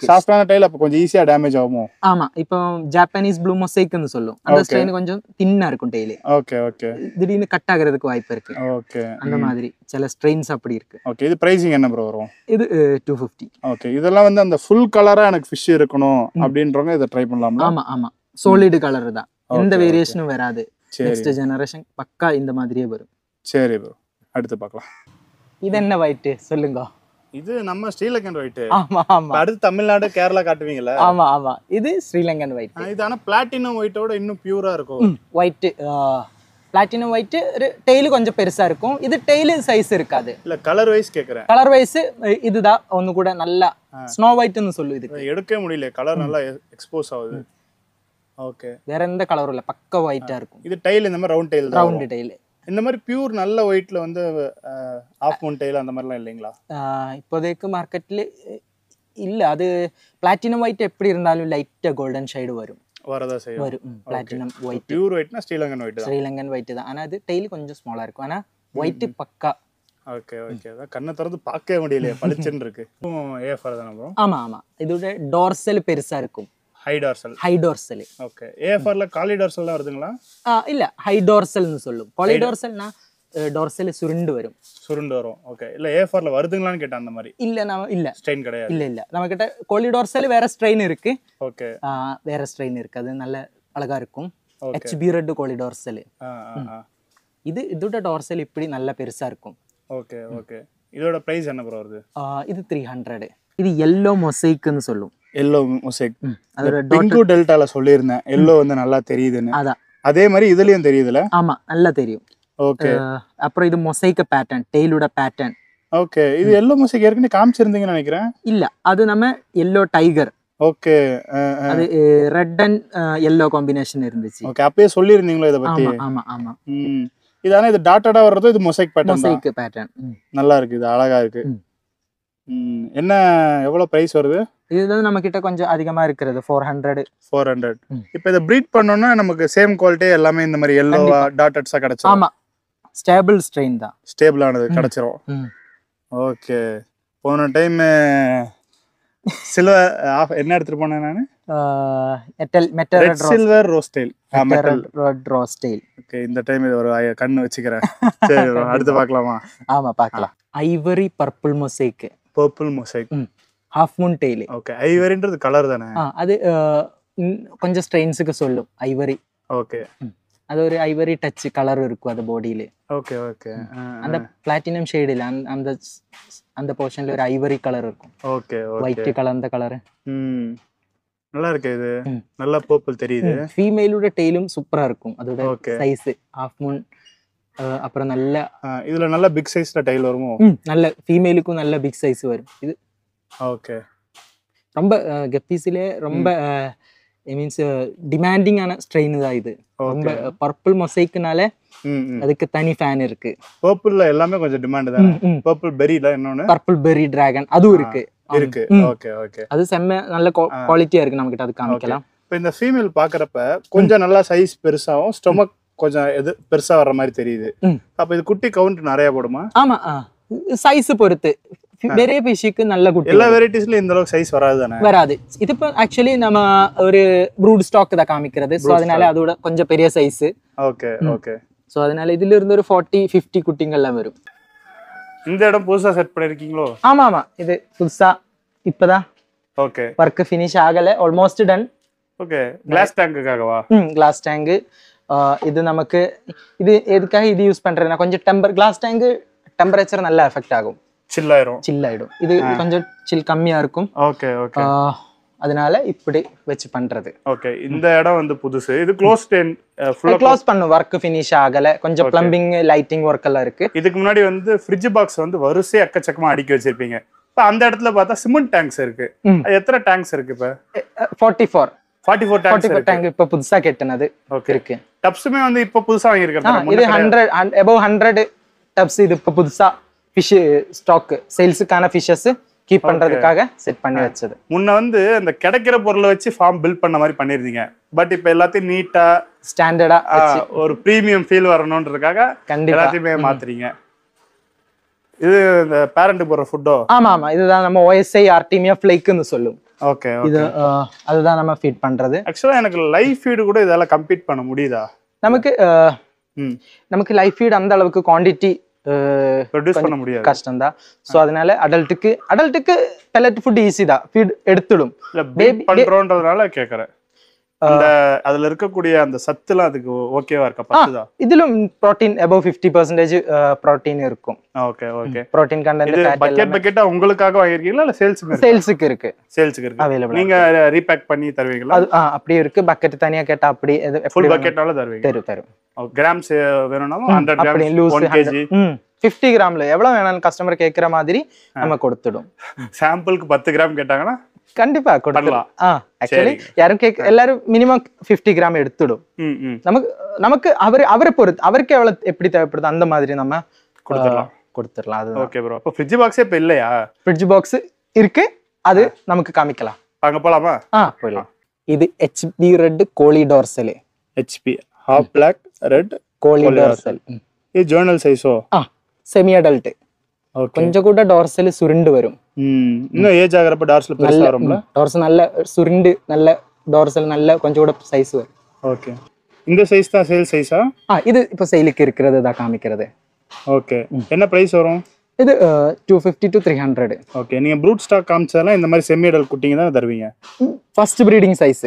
சாஃப்டான டைல் அப்ப கொஞ்சம் ஈஸியா டேமேஜ் ஆகுமோ? ஆமா, இப்போ ஜாப்பனீஸ் ப்ளூ மொசைக்னு சொல்லும், அந்த ஸ்ட்ரெயின் கொஞ்சம் தின்னா இருக்கும் டைல். Okay okay. திடீர்னு கட் ஆகிறதுக்கு வாய்ப்பு இருக்கு. ஓகே, அந்த மாதிரி சில ஸ்ட்ரெயின்ஸ் அப்படி இருக்கு. ஓகே. இது பிரைசிங் என்ன ப்ரோ வரும்? இது 250. ஓகே. இதெல்லாம் வந்து அந்த ஃபுல் கலரா எனக்கு ஃபிஷ் இருக்கணும் அப்படின்றவங்க இத ட்ரை பண்ணலாமா? ஆமா, சாலிட் கலர் தான், எந்த வேரியேஷனும் வராது. நெக்ஸ்ட் ஜெனரேஷன் பக்கா இந்த மாதிரியே வரும். சரி ப்ரோ, அடுத்து பார்க்கலாம். இது என்ன ஒயிட் சொல்லுங்க? இது நம்ம ஸ்ரீலங்கன் ஒயிட். ஆமா. அடுத்து தமிழ்நாடு, கேரளா காட்டுவீங்கல? ஆமா, இது ஸ்ரீலங்கன் ஒயிட். இது ஆனா பிளாட்டினம் ஒயிட்டோட இன்னும் பியூரா இருக்கும். White, platinum white. டெய்ல் கொஞ்சம் பெருசா இருக்கும், இது டெய்ல் சைஸ் இருக்காது. இல்ல, கலர் வைஸ் கேக்குறேன். கலர் வைஸ் இதுதான் ஒன்னு கூட நல்லா ஸ்னோ ஒயிட்னு சொல்லு. இதுக்கு எடுக்கவே முடியல, கலர் நல்லா எக்ஸ்போஸ் ஆகுது. ஓகே. வேற எந்த கலரும் இல்ல, பக்கா ஒயிட்டா இருக்கும். இது டைல் இந்த மாதிரி ரவுண்ட் டைல் தான். Round tail. இந்த மாதிரி பியூர் நல்ல ஒயிட்ல வந்து ஆஃப் மூன் டைல் அந்த மாதிரிலாம் இல்லைங்களா? இப்போதைக்கு மார்க்கெட்ல இல்ல. அது பிளாட்டினம் ஒயிட் எப்படி இருந்தாலும் லைட்டா கோல்டன் ஷேடு வரும். வரதா செய்யும். வரும் பிளாட்டினம் ஒயிட். பியூர் ஒயிட்னா ஸ்ரீலங்கன் ஒயிட் தான். ஸ்ரீலங்கன் ஒயிட் தான், ஆனா அது டெய்ல் கொஞ்சம் ஸ்மாலா இருக்கும், ஆனா ஒயிட் பக்கா. Okay okay. அத கண்ணை திறந்து பார்க்கவே முடியல, பளிச்சுன்னு இருக்கு. ஏஎஃப்ஆர் தான ப்ரோ? ஆமா. இதோட டார்சல் பெருசா இருக்கும். High dorsal. ஓகே. ஏஎஃப்ஆர்ல காலி டார்சல் தான் வருதுங்களா? இல்ல, ஹை டார்சல்னு சொல்லும். பாலி டார்சல்னா டார்சல் சுருண்டு வரும். ஓகே. இல்ல ஏஎஃப்ஆர்ல வருதுங்களான்னு கேட்டேன். அந்த மாதிரி இல்ல ஸ்ட்ரெயின் கிடையாது. இல்ல நம்ம கிட்ட கோலி டார்சல் வேற ஸ்ட்ரெயின் இருக்கு. ஓகே. வேற ஸ்ட்ரெயின் இருக்கு, அது நல்ல அழகா இருக்கும். HB ரெட் கோலி டார்சல். இதோட டார்சல் இப்படி நல்ல பெருசா இருக்கும். Okay okay. இதோட பிரைஸ் என்ன ப்ரோ வருது? இது 300. இது yellow mosaic-னு சொல்லும். yellow mosaic. அதோட பிங்கு டெல்டால சொல்லிருந்தேன், yellow வந்து நல்லா தெரியுதுன்னு. அதே மாதிரி இதுலயும் தெரியுதுல? ஆமா, நல்லா தெரியும். ஓகே. அப்புறம் இது mosaic pattern, tailோட pattern. ஓகே. இது yellow mosaic ஏற்கனவே காமிச்சிருந்தீங்கன்னு நினைக்கிறேன். இல்ல, அது நம்ம yellow tiger. ஓகே. அது ரெட் அண்ட் yellow காம்பினேஷன் இருந்துச்சு. ஓகே. அப்பவே சொல்லிருந்தீங்களா இத பத்தி? ஆமா ஆமா. இதானே இது டாட்டடா வர்றது, இது mosaic pattern. mosaic pattern. நல்லா இருக்கு, இது அழகா இருக்கு. என்ன எவ்வளவு பிரைஸ் வருது? இது நம்ம கிட்ட கொஞ்சம் அதிகமா இருக்குது, 400. இப்போ இத ப்ரீட் பண்ணனும்னா நமக்கு சேம் குவாலிட்டி எல்லாமே இந்த மாதிரி yellow டாட்டட்ஸா கிடைச்சிரும். ஆமா, ஸ்டேபிள் ஸ்ட்ரெயின் தான், ஸ்டேபிள் ஆனது கிடைச்சிரும். ஓகே. போன டைம் சில்வர் என்ன எடுத்துட்டு போனேன் நானு? Metal red silver rose tail. Metal red rose tail. Okay. இந்த டைம் இது ஒரு கண்ணு வச்சுக்கிறேன். சரி, அடுத்து பார்க்கலாமா? ஆமா, பார்க்கலாம். Ivory purple mosaic. Half moon tail. Okay. ஐவரின்றது கலர் தானே? அது கொஞ்சம் ஸ்ட்ரெயின்ஸ்க்கு சொல்லும் ஐவரி. ஓகே. அது ஒரு ஐவரி டச் கலர் இருக்கும் அது பாடியில. Okay okay. அந்த பிளாட்டினம் ஷேடில் அந்த அந்த போர்ஷன்ல ஒரு ஐவரி கலர் இருக்கும். Okay okay. ஒயிட் கலர்ந்த கலர். நல்லா இருக்கு, இது நல்ல பர்பிள் தெரியுது. ஃபீமேலோட டெயிலும் சூப்பரா இருக்கும், அதோட சைஸ் ஹாஃப் மூன். அப்புறம் நல்ல இதுல நல்ல பிக் சைஸ்ல டெயில் வருமோ? நல்ல ஃபீமேலுக்கும் நல்ல பிக் சைஸ் வரும் இது. ஓகே. ரொம்ப கப்பீஸ்ல ரொம்ப மீன்ஸ் டிமாண்டிங்கான ஸ்ட்ரெயின் தான் இது. ரொம்ப பர்பிள் மொசைக்னால அதுக்கு தனி ஃபேன் இருக்கு. பர்பிள்ல எல்லாமே கொஞ்சம் டிமாண்ட் தான். பர்பிள் பெரில இன்னொன்னு பர்பிள் பெரி டிராகன் அதுவும் இருக்கு. Okay okay. அது செம்ம நல்ல குவாலிட்டியா இருக்கு, நம்ம கிட்ட அது காமிக்கலாம். இப்போ இந்த ஃபீமேல் பாக்குறப்ப கொஞ்சம் நல்லா சைஸ் பெருசாவும் ஸ்டொமக் கொஞ்சம் எது பெருசா வர்ற மாதிரி தெரியுது. அப்ப இது குட்டி கவுண்ட் நிறைய போடுமா? ஆமா, சைஸ் பொறுத்து. பெரிய ஃபிஷ்ஷுக்கு நல்ல குட்டி எல்லா வெரைட்டிஸ்லயும் இந்த அளவுக்கு சைஸ் வராது தானே? வராது. இது இப்போ ஆக்சுவலி நம்ம ஒரு ப்ரூட் ஸ்டாக் தான் காமிக்கிறது. ஸோ அதனால அதோட கொஞ்சம் பெரிய சைஸ். Okay okay. ஸோ அதனால இதுல இருந்து ஒரு 40-50 குட்டிங்கள்லாம் வரும். இந்த இடம் புதுசா செட் பண்ணிருக்கீங்களோ? ஆமா ஆமா, இது புதுசா இப்பதான் ஓகே. ஒர்க் ஃபினிஷ் ஆகல, ஆல்மோஸ்ட் டன். ஓகே. கிளாஸ் டேங்குக்காகவா? Glass tank. இது நமக்கு இது எதுக்காக இது யூஸ் பண்றதுன்னா கொஞ்சம் கிளாஸ் டேங்கு டெம்பரேச்சர் நல்லா எஃபெக்ட் ஆகும், சில் ஆயிடும். இது கொஞ்சம் சில் கம்மியா இருக்கும். Okay okay. அதனால இப்படி வச்சு பண்றது. ஓகே. இந்த இடம் வந்து புதுசு. இது க்ளோஸ் பண்ணும், ஒர்க் ஃபினிஷ் ஆகல, கொஞ்சம் பிளம்பிங் லைட்டிங் ஒர்க் எல்லாம் இருக்கு. இதுக்கு முன்னாடி வந்து ஃப்ரிட்ஜ் பாக்ஸ் வந்து வரிசையா எக்கச்சக்கமா அடுக்கி வச்சிருப்பீங்க. இப்ப அந்த இடத்துல பார்த்தா சிமெண்ட் டேங்க்ஸ் இருக்கு. அது எத்தனை டேங்க்ஸ் இருக்கு இப்ப? 44 டேங்க் இப்ப புதுசா கெட்டினது இருக்கு. டப்ஸுமே வந்து இப்ப புதுசா வாங்கியிருக்காங்க. இது 100 above 100 டப்ஸ் இது இப்ப புதுசா ஃபிஷ் ஸ்டாக் சேல்ஸுக்கான ஃபிஷஸ் கீப் பண்றதுக்காக செட் பண்ணி வச்சது. முன்ன வந்து அந்த கிடைக்கிற பொருளை வச்சு ஃபார்ம் பில்ட் பண்ண மாதிரி பண்ணிருந்தீங்க. பட் இப்ப எல்லாத்தையும் நீட்டா ஸ்டாண்டர்டா ஒரு பிரீமியம் ஃபீல் வரணும்ன்றதுக்காக எல்லாத்தையுமே மாத்துறீங்க. இது இந்த பேரண்ட் போற ஃபுட்டோ? ஆமா ஆமா, இதுதான் நம்ம OSI ஆர்டிமியா ஃப்ளேக்னு சொல்லும். ஓகே. இது அதுதான் நம்ம ஃபீட் பண்றது. ஆக்சுவலா எனக்கு லைவ் ஃபீட் கூட இதெல்லாம் கம்பீட் பண்ண முடியுதா? நமக்கு லைவ் ஃபீட் அந்த அளவுக்கு குவாண்டிட்டி ப்ரொடியூஸ் பண்ண முடியாது, கஷ்டம் தான். சோ அதனால அடல்ட்டுக்கு பெல்லட் ஃபுட் ஈஸி தான், ஃபீட் எடுத்துடும். இல்ல பேபி பண்றோம்ன்றதுனால கேக்குறேன். அந்த அதுல இருக்கக்கூடிய அந்த சத்துலாம் அதுக்கு ஓகேவா இருக்கா? பத்துதா? இதிலும் புரோட்டீன் above 50% புரோட்டீன் இருக்கும். Okay okay. புரோட்டீன் கண்டென்ட் இது பக்கெட்டா உங்களுக்காக வாங்கிருக்கீங்களா இல்ல சேல்ஸ்க்கு இருக்கு? சேல்ஸ்க்கு இருக்கு. அவேலபிள். நீங்க ரீபேக் பண்ணி தருவீங்களா? அப்படியே இருக்கு. பக்கெட் தனியா கேட்டா அப்படி ஃபுல் பக்கெட்னால தருவீங்க? தரும். கிராம்ஸ் வேணும்னாலும் 100 கிராம் 1 kg 50 கிராம்ல எவ்வளவு வேணாலும் கஸ்டமர் கேக்குற மாதிரி நம்ம கொடுத்துடும். சாம்பிளுக்கு 10 கிராம் கேட்டாங்கன்னா கண்டிப்பா கொடுக்கலாம். ஆக்சுவலி யாரும் எல்லாரும் மினிமம் 50 கிராம் எடுத்துடும். நமக்கு அவரை பொறுத்து அவருக்கு எவ்வளவு எப்படி தேவைப்படுது அந்த மாதிரி நம்ம கொடுத்துடலாம். அது ஓகே ப்ரோ. அப்ப ஃப்ரிட்ஜ் பாக்ஸே இப்ப இல்லையா? ஃப்ரிட்ஜ் பாக்ஸ் இருக்கு, அது நமக்கு காமிக்கலாம். அங்க போலாமா? போயிடலாம். இது HB ரெட் கோலி dorsal. HB half black red கோலி டார்சல். இது ஜர்னல் சைஸோ? Semi adult. கொஞ்சம் கூட டார்சல் சுருண்டு வரும். இன்னும் ஏஜ் ஆகறப்ப டார்சல் பெருசா வரும்ல? டார்சல் நல்ல சுருண்டு நல்ல டார்சல் நல்ல கொஞ்சம் கூட சைஸ் வரும். ஓகே. இந்த சைஸ் தான் சேல் சைஸா? இது இப்ப சேலுக்கு இருக்கிறது தான் காமிக்கிறது. ஓகே. என்ன பிரைஸ் வரும் இது? 250 to 300. ஓகே. நீங்க ப்ரூட் ஸ்டாக் காமிச்சதெல்லாம் இந்த மாதிரி செமி அடல்ட் குட்டிங்க தான் தருவீங்க? First breeding size.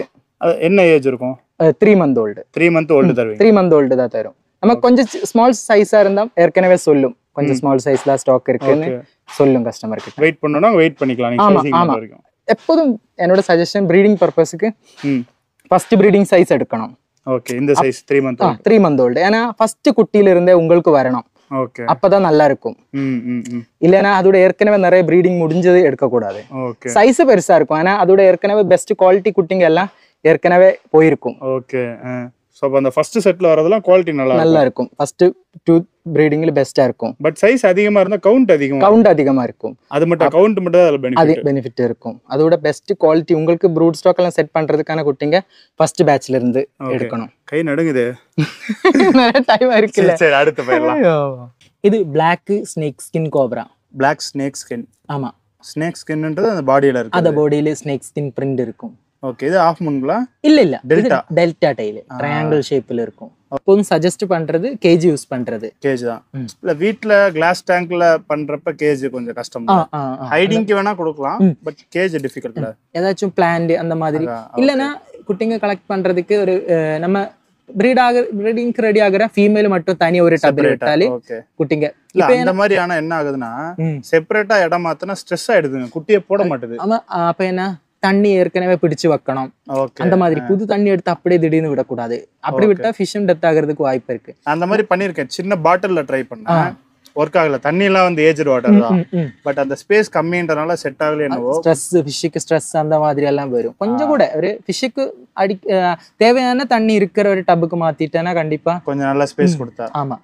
என்ன ஏஜ் இருக்கும்? 3 month old. 3 month old தருவீங்க? 3 month old தான் தரும். நமக்கு கொஞ்சம் ஸ்மால் சைஸா இருந்தா ஏற்கனவே சொல்லும், கொஞ்சம் ஸ்மால் சைஸ்ல ஸ்டாக் இருக்குன்னு சொல்லும் கஸ்டமர் கிட்ட. வெயிட் பண்ணனும்னா வெயிட் பண்ணிக்கலாம் நீங்க சைசிங் வரைக்கும். எப்போதும் என்னோட சஜஷன் ப்ரீடிங் பர்பஸ்க்கு ஃபர்ஸ்ட் ப்ரீடிங் சைஸ் எடுக்கணும். ஓகே. இந்த size 3 month old. 3 month old. ஏன்னா ஃபர்ஸ்ட் குட்டியில இருந்தே உங்களுக்கு வரணும். ஓகே. அப்பதான் நல்லா இருக்கும். இல்லனா அதோட ஏற்கனவே நிறைய ப்ரீடிங் முடிஞ்சது எடுக்க கூடாது. ஓகே. சைஸ் பெருசா இருக்கும். ஆனா அதோட ஏற்கனவே பெஸ்ட் குவாலிட்டி குட்டிங்க எல்லாம் ஏற்கனவே போயிருக்கும். ஓகே. சோ அந்த ஃபர்ஸ்ட் செட்ல வரதெல்லாம் குவாலிட்டி நல்லா இருக்கும். ஃபர்ஸ்ட் 2 பிரீடிங்ல பெஸ்டா இருக்கும். பட் சைஸ் அதிகமா இருந்தா கவுண்ட் அதிகமா இருக்கும். அது மட்டும் கவுண்ட் மட்டும் தான் அதுல பெனிஃபிட் இருக்கும். அதோட பெஸ்ட் குவாலிட்டி உங்களுக்கு ப்ரூட் ஸ்டாக் எல்லாம் செட் பண்றதுக்கான குட்டிங்க ஃபர்ஸ்ட் பேட்ச்ல இருந்து எடுக்கணும். கை நடுங்குது. நிறைய டைம் இருக்குல்ல. சரி அடுத்து போயிடலாம். இது Black snake skin cobra. Black snake skin. ஆமா. snake skinன்றது அந்த பாடியில இருக்கு. அந்த பாடியில snake skin print இருக்கும். ஓகே. இது half moonங்களா? இல்ல டெல்டா டைல் ட்ரையாங்கிள் ஷேப்ல இருக்கும். அப்பவும் சஜஸ்ட் பண்றது கேஜ் யூஸ் பண்றது. கேஜ் தான். இல்ல வீட்ல கிளாஸ் டேங்க்ல பண்றப்ப கேஜ் கொஞ்சம் கஷ்டம் தான். ஹைடிங்க்கு வேணா கொடுக்கலாம், பட் கேஜ் டிஃபிகல்ட்ல. ஏதாச்சும் பிளான்ட் அந்த மாதிரி இல்லனா குட்டிங்க கலெக்ட் பண்றதுக்கு ஒரு நம்ம பிரீடிங்க்கு ரெடி ஆகுற ஃபீமேல் மட்டும் தனி ஒரு டப்ல விட்டாலே குட்டிங்க. இல்ல அந்த மாதிரி ஆனா என்ன ஆகுதுன்னா செப்பரேட்டா இடம் மாத்தனா ஸ்ட்ரெஸ் ஆயிடுதுங்க, குட்டியை போட மாட்டேது. ஆமா. அப்ப என்ன தண்ணி ஏற்கனவே பிடிச்சு வைக்கணும். அந்த மாதிரி புது தண்ணி எடுத்து அப்படியே திடீர்னு விடக்கூடாது. அப்படி விட்டா ஃபிஷ்ஷும் டெத் ஆகிறதுக்கு வாய்ப்பு இருக்கு. அந்த மாதிரி பண்ணிருக்கேன். சின்ன பாட்டில்ல ட்ரை பண்ணேன், ஒர்க் ஆகல. தண்ணி எல்லாம் வந்து ஏஜ்டு வாட்டர் தான், பட் அந்த ஸ்பேஸ் கம்மின்றனால செட் ஆகல. என்னவோ ஸ்ட்ரெஸ், ஃபிஷ்ஷுக்கு ஸ்ட்ரெஸ் அந்த மாதிரி எல்லாம் வரும். கொஞ்சம் கூட ஒரு ஃபிஷ்ஷுக்கு தேவையான தண்ணி இருக்கிற ஒரு டப்புக்கு மாத்திட்டேன்னா கண்டிப்பா கொஞ்சம் நல்ல ஸ்பேஸ் கொடுத்தா. ஆமா.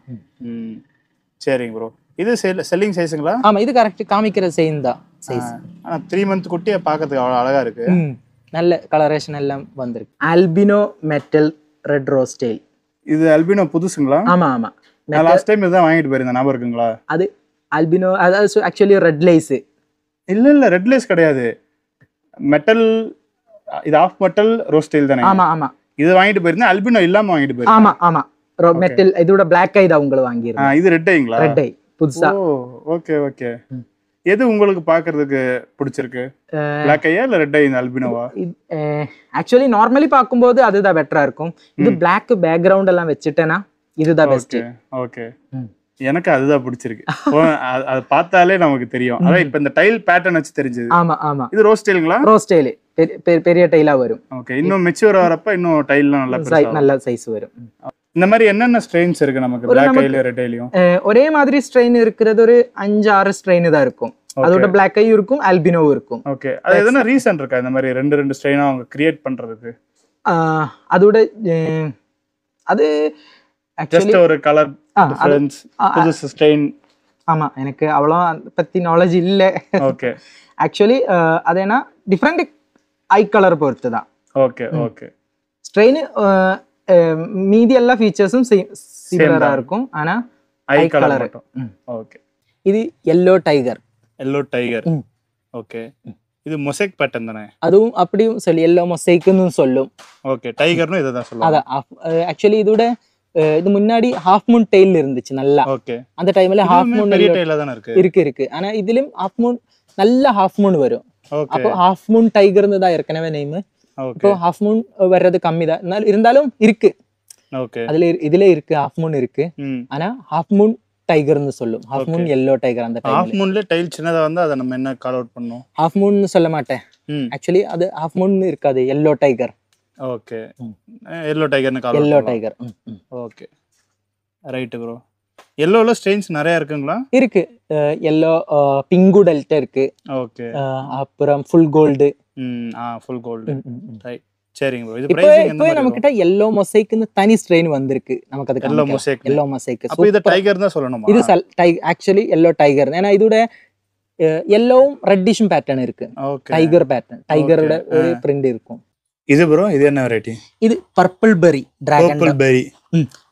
சரிங்க ப்ரோ. இது செல்லிங் சைஸ்ங்களா? ஆமா, இது கரெக்ட் காமிக்கிற சேம் தான் சைஸ். ஆனா 3 month குட்டியை பார்க்கிறதுக்கு அவ்வளவு அழகா இருக்கு. நல்ல கலரேஷன் எல்லாம் வந்திருக்கு. Alpino metal red rose tail. இது ஆல்பினோ புதுசுங்களா? ஆமா ஆமா. நான் லாஸ்ட் டைம் இதான் வாங்கிட்டு போயிருந்தேன், ஞாபகம் இருக்குங்களா? அது ஆல்பினோ, அதாவது ஆக்சுவலி ரெட் லைஸ் இல்ல ரெட் லேஸ் கிடையாது, மெட்டல். இது ஆஃப் மெட்டல் ரோஸ் டெயில் தானே? ஆமா ஆமா இது வாங்கிட்டு போயிருந்தேன், அல்பினோ இல்லாம வாங்கிட்டு போயிருந்தேன். ஆமா ஆமா மெட்டல் இதோட பிளாக் ஐ தான் உங்களுக்கு வாங்கியிருந்தேன். இது ரெட் ஐங்களா? ரெட் ஐ புதுசா. Okay okay. எது உங்களுக்கு பாக்குறதுக்கு பிடிச்சிருக்கு, பிளாக் ஐயா இல்ல ரெட் ஐ இந்த அல்பினோவா? ஆக்சுவலி நார்மலி பாக்கும்போது அதுதான் பெட்டரா இருக்கும். இது பிளாக் பேக்ரவுண்ட் எல்லாம் வச்சுட்டேனா இதுதான் பெஸ்ட். ஓகே எனக்கு அதுதான் பிடிச்சிருக்கு. அது பார்த்தாலே நமக்கு தெரியும். அதான் இப்ப இந்த டைல் பேட்டர்ன் வச்சு தெரிஞ்சது. ஆமா ஆமா இது ரோஸ் டைலுங்களா? ரோஸ் டைல் பெரிய டைலா வரும். ஓகே, இன்னும் மெச்சூர் வரப்ப இன்னும் டைல்லாம் நல்ல சைஸ் வரும். இந்த மாதிரி என்னென்ன ஸ்ட்ரெயின்ஸ் இருக்கு நமக்கு பிளாக் ஐல ரெட் ஐலயும்? ஒரே மாதிரி ஸ்ட்ரெயின் இருக்கிறது ஒரு 5-6 ஸ்ட்ரெயின் தான் இருக்கும். அதோட பிளாக் ஐ இருக்கும், அல்பினோ இருக்கும். ஓகே, அது எதனா ரீசன் இருக்கா இந்த மாதிரி ரெண்டு ஸ்ட்ரெயினா அவங்க கிரியேட் பண்றதுக்கு? அதோட அது ஜஸ்ட் ஒரு கலர் டிஃபரன்ஸ், புது ஸ்ட்ரெயின். ஆமா, எனக்கு அவ்வளோ அதை பத்தி நாலேஜ் இல்ல. ஓகே, ஆக்சுவலி அது என்ன டிஃப்ரெண்ட் ஐ கலர் பொறுத்து தான். Okay okay. ஸ்ட்ரெயின் மீதி எல்லா ஃபீச்சர்ஸும் சிமிலரா இருக்கும், ஆனா ஐ கலர். ஓகே, இது yellow tiger. yellow tiger. Okay, இது மொசைக் பேட்டர்ன் தானே? அதுவும் அப்படியும் சொல்லி yellow மொசைக்னு சொல்லும். ஓகே, டைகர்னு இத தான் சொல்லுவாங்க. அத ஆக்சுவலி இதோட இது முன்னாடி ஹாஃப் மூன் டெயில் இருந்துச்சு நல்லா. ஓகே, அந்த டைம்ல ஹாஃப் மூன் பெரிய டெயிலா தான இருக்கு. ஆனா இதுலயும் ஹாஃப் மூன் நல்ல ஹாஃப் மூன் வரும். ஓகே, அப்போ ஹாஃப் மூன் டைகர்னு தான் ஏற்கனவே நேம். இப்போ ஹாஃப் மூன் வர்றது கம்மி தான் இருந்தாலும் இருக்கு. ஓகே, அதுல இதுல இருக்கு ஹாஃப் மூன் இருக்கு. ஆனா ஹாஃப் மூன் டைகர்னு சொல்லும். Half Moon yellow tiger. அந்த டைம்ல ஹாஃப் மூன்ல டைல் சின்னதா வந்து அத நம்ம என்ன கால் அவுட் பண்ணோம்? ஹாஃப் மூன் சொல்ல மாட்டேன். ஆக்சுவலி அது ஹாஃப் மூன் இருக்காது, yellow tiger. ஓகே, yellow tigerனு call yellow tiger. Okay, right bro. yellowல ஸ்ட்ரெயின்ஸ் நிறைய இருக்குங்களா? இருக்கு. yellow பிங்கு டெல்டா இருக்கு. ஓகே, அப்புறம் full gold. Full gold. Right, சரிங்க ப்ரோ. இது பிரைசிங் என்ன மாதிரி? நம்ம கிட்ட yellow mosaic-னு தனி ஸ்ட்ரெயின் வந்திருக்கு. நமக்கு அது yellow mosaic. yellow mosaic. அப்ப இது டைகர் தான் சொல்லணுமா? இது ஆக்சுவலி yellow tiger. ஏனா இதோட yellowவும் ரெட்டிஷ் பேட்டர்ன் இருக்கு. ஓகே, டைகர் பேட்டர்ன், டைகரோட ஒரு பிரிண்ட் இருக்கும். இது ப்ரோ, இது என்ன வெரைட்டி? இது பர்பிள் பெரி டிராகன். பர்பிள் பெரி.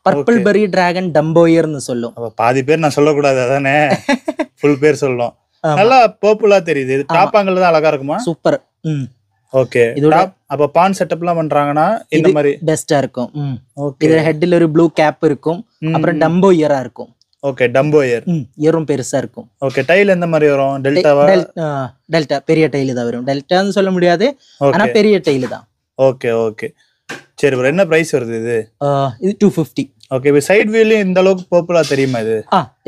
பர்பிள் பெரி டிராகன் டம்போயர்னு சொல்லும். அப்ப பாதி பேர் நான் சொல்ல கூடாது அதானே, ஃபுல் பேர் சொல்லணும். நல்லா பர்பிளா தெரியுது. இது டாப் ஆங்கிள் தான் அழகா இருக்குமா? சூப்பர். ஓகே, அப்ப பான் செட்டப்லாம் பண்றாங்கன்னா இந்த மாதிரி பெஸ்டா இருக்கும். இது ஹெட்ல ஒரு ப்ளூ கேப் இருக்கும். அப்புறம் டம்போ இயரா இருக்கும். Okay, Dumbo year. இயரும் பெருசா இருக்கும். ஓகே, டைல் எந்த மாதிரி வரும்? டெல்டாவா? டெல்டா பெரிய டைல் தான் வரும். டெல்டான்னு சொல்ல முடியாது, ஆனா பெரிய டைல் தான். ஓகே ஓகே, சரி ப்ரோ. என்ன பிரைஸ் வருது இது? இது 250. ஓகே, இப்போ சைடு வியூலயும் இந்த அளவுக்கு பர்பிளா தெரியுமா இது?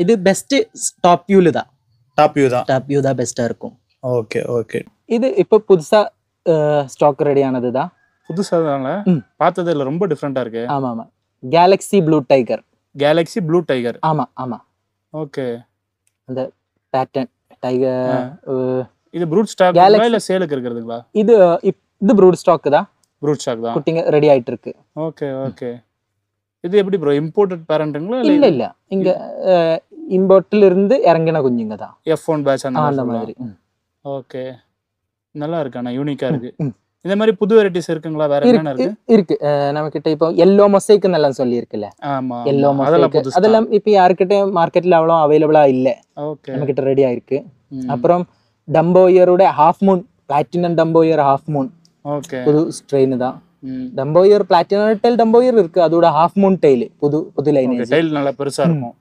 இது பெஸ்ட் டாப் வியூல தான். டாப் வியூ தான். டாப் வியூ தான் பெஸ்டா இருக்கும். Okay okay. இது இப்போ புதுசா ஸ்டாக் ரெடி ஆனதுதான். புதுசா தாங்க பார்த்தது இல்ல, ரொம்ப டிஃபரெண்டா இருக்கு. ஆமா ஆமா, Galaxy blue tiger. Galaxy blue tiger. ஆமா ஆமா. ஓகே, அந்த பேட்டர்ன் டைகர். இது ப்ரூட் ஸ்டாக் இல்ல சேலுக்கு இருக்குதுங்களா? இது ப்ரூட் ஸ்டாக் தான். ப்ரூட் ஸ்டாக் தான். குட்டிங்க ரெடி ஆயிட்டு இருக்கு. Okay okay. இது எப்படி ப்ரோ, இம்போர்ட்டட் பேரண்ட்ங்களா? இல்ல இல்ல, இங்க இம்போர்ட்ல இருந்து இறங்கின குஞ்சுங்க தான். F1 பேட்ச் அந்த மாதிரி. ஓகே, நல்லா இருக்கு, ஆனா யூனிக்கா இருக்கு. இந்த மாதிரி புது வெரைட்டிஸ் இருக்குங்களா? வேற என்ன இருக்கு? இருக்கு நம்ம கிட்ட. இப்போ yellow mosaic எல்லாம் சொல்லி இருக்குல்ல. ஆமா, yellow mosaic அதெல்லாம் இப்போ யார்கிட்ட மார்க்கெட்ல அவ்வளோ அவைலபிளா இல்ல. ஓகே, நம்ம கிட்ட ரெடி ஆயிருக்கு. அப்புறம் டம்போயரோட half Moon, platinum டம்போயர் half moon. Okay, புது ஸ்ட்ரெயின் தான். டம்போயர் பிளாட்டினம் டெயில் டம்போயர் இருக்கு, அதோட ஹாஃப் மூன் டெயில் புது லைனேஜ். டெயில் நல்லா பெருசா இருக்கும்.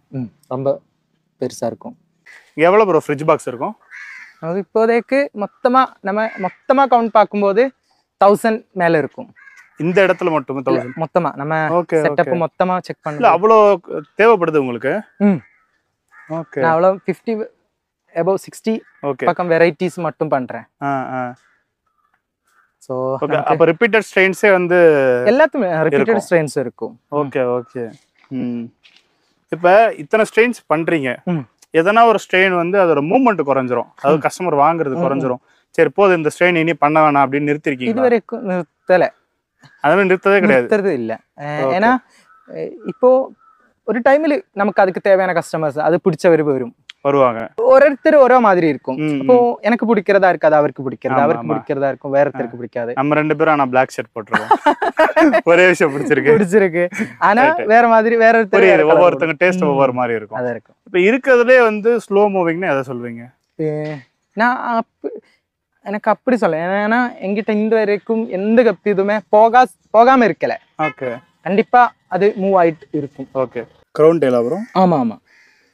ரொம்ப பெருசா இருக்கும். எவ்வளவு ப்ரோ ஃப்ரிட்ஜ் பாக்ஸ் இருக்கும்? அது இப்போதைக்கு மொத்தமா கவுண்ட் பார்க்கும்போது 1000 மேல இருக்கும். இந்த இடத்துல மட்டும் 1000 மொத்தமா நம்ம செட்டப் மொத்தமா செக் பண்ணல. அவ்வளோ தேவைப்படுது உங்களுக்கு? ஓகே, நான் அவ்வளோ 50 above 60 பக்கம் வெரைட்டிஸ் மட்டும் பண்றேன். சோ அப்ப ரிப்பீட்டட் ஸ்ட்ரெயின்ஸே வந்து எல்லாத்துமே ரிப்பீட்டட் ஸ்ட்ரெயின்ஸ் இருக்கும். Okay okay. இப்ப இத்தனை ஸ்ட்ரெயின்ஸ் பண்றீங்க, எதனா ஒரு ஸ்ட்ரெயின் வந்து அதோட மூவ்மெண்ட் குறைஞ்சிரும், அதாவது கஸ்டமர் வாங்குறது குறைஞ்சிரும். சரி போதும் இந்த ஸ்ட்ரெயின் இனி பண்ண வேணாம் அப்படின்னு நிறுத்திருக்கீங்க? இது வரைக்கும் நிறுத்தல. அதெல்லாம் நிறுத்ததே கிடையாது. நிறுத்தறது இல்ல. ஏன்னா இப்போ ஒரு டைம்ல நமக்கு அதுக்கு தேவையான கஸ்டமர்ஸ் அது பிடிச்சவர் வருவாங்க. ஒருத்தர் ஒரே மாதிரி இருக்கும். இப்போ எனக்கு பிடிக்கிறதா இருக்காது, அவருக்கு பிடிக்கிறதா, அவருக்கு பிடிக்கிறதா இருக்கும், வேற ஒருத்தருக்கு பிடிக்காது. நம்ம 2 பேரும் ஆனா பிளாக் ஷர்ட் போட்டுருக்கோம். ஒரே விஷயம் பிடிச்சிருக்கு, ஆனா வேற மாதிரி வேற ஒவ்வொருத்தங்க டேஸ்ட் ஒவ்வொரு மாதிரி இருக்கும். இப்ப இருக்கிறதுலே வந்து ஸ்லோ மூவிங்னு எதை சொல்வீங்க? நான் எனக்கு அப்படி சொல்ல, ஏன்னா என்கிட்ட இந்த வரைக்கும் எந்த கப்பி இதுவுமே போகாம இருக்கல. ஓகே, கண்டிப்பா அது மூவ் ஆயிட்டு இருக்கும். ஓகே. க்ரௌன் டெயில் அப்புறம் ஆமா ஆமா.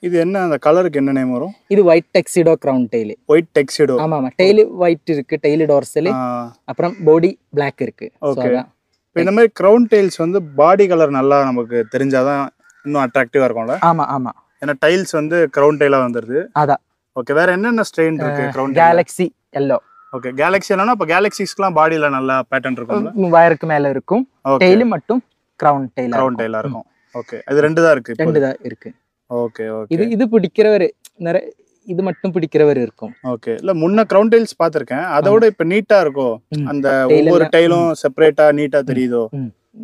இது என்ன, அந்த கலருக்கு என்ன நேம் வரும்? இது ஒயிட் டெக்ஸிடோ க்ரௌன் டெயில். ஒயிட் டெக்ஸிடோ. ஆமா ஆமா. டெயில் ஒயிட் இருக்கு, டெயில் டார்சல், அப்புறம் பாடி பிளாக் இருக்கு. ஓகே. இப்போ இந்த மாதிரி க்ரௌன் டெயில்ஸ் வந்து பாடி கலர் நல்லா நமக்கு தெரிஞ்சாதான் இன்னும் அட்ராக்டிவா இருக்கும்ல? ஆமா ஆமா. ஏன்னா டைல்ஸ் வந்து க்ரௌன் டெயிலா வந்துருது. அதான். ஓகே. வேற என்னென்ன ஸ்ட்ரெயின் இருக்கு crown tail? Galaxy yellow. Okay. Galaxy என்னன்னா அப்ப கேலக்ஸிஸ்க்குலாம் பாடியில நல்லா பேட்டர்ன் இருக்கும். வயருக்கு மேல இருக்கும். டெயில் மட்டும் க்ரௌன் டெயிலா இருக்கும். ஓகே. இது ரெண்டு தான் இருக்கு. ரெண்டு தான் இருக்கு. Okay okay. இது பிடிக்கிறவர் நிறைய, இது மட்டும் பிடிக்கிறவர் இருக்கும். ஓகே. இல்ல முன்ன க்ரௌன் டைல்ஸ் பாத்திருக்கேன், அதோட இப்ப நீட்டா இருக்கும். அந்த ஒவ்வொரு டைலும் செப்பரேட்டா நீட்டா தெரியுதோ?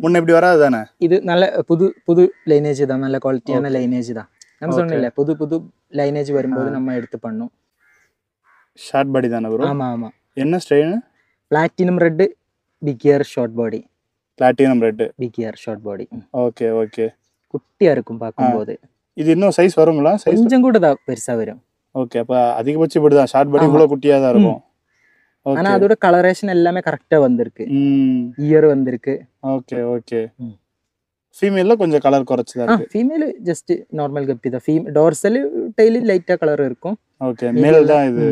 முன்ன இப்படி வராது தானே? இது நல்ல புது லைனேஜ் தான், நல்ல குவாலிட்டியான லைனேஜ் தான். நம்ம சொன்னல புது லைனேஜ் வரும்போது நம்ம எடுத்து பண்ணோம். ஷார்ட் பாடி தானே ப்ரோ? ஆமா ஆமா. என்ன strain? Platinum red big ear short body. Platinum red big ear short body. Okay okay. குட்டியா இருக்கும் பாக்கும்போது. இது இன்னும் சைஸ் வருங்களா? சைஸ் கொஞ்சம் கூட தான் பெருசா வரும். ஓகே. அப்ப அதிகபட்சம் இப்படிதான் ஷார்ட் பாடி இவ்வளவு குட்டியா தான் இருக்கும். ஆனா அதோட கலரேஷன் எல்லாமே கரெக்டா வந்திருக்கு. இயர் வந்திருக்கு. Okay okay. ஃபீமேல்ல கொஞ்சம் கலர் குறைச்சதா இருக்கு. ஃபீமேல் ஜஸ்ட் நார்மல் கப்பி தான். டார்சல் டெய்லி லைட்டா கலர் இருக்கும். ஓகே. மேல் தான் இது.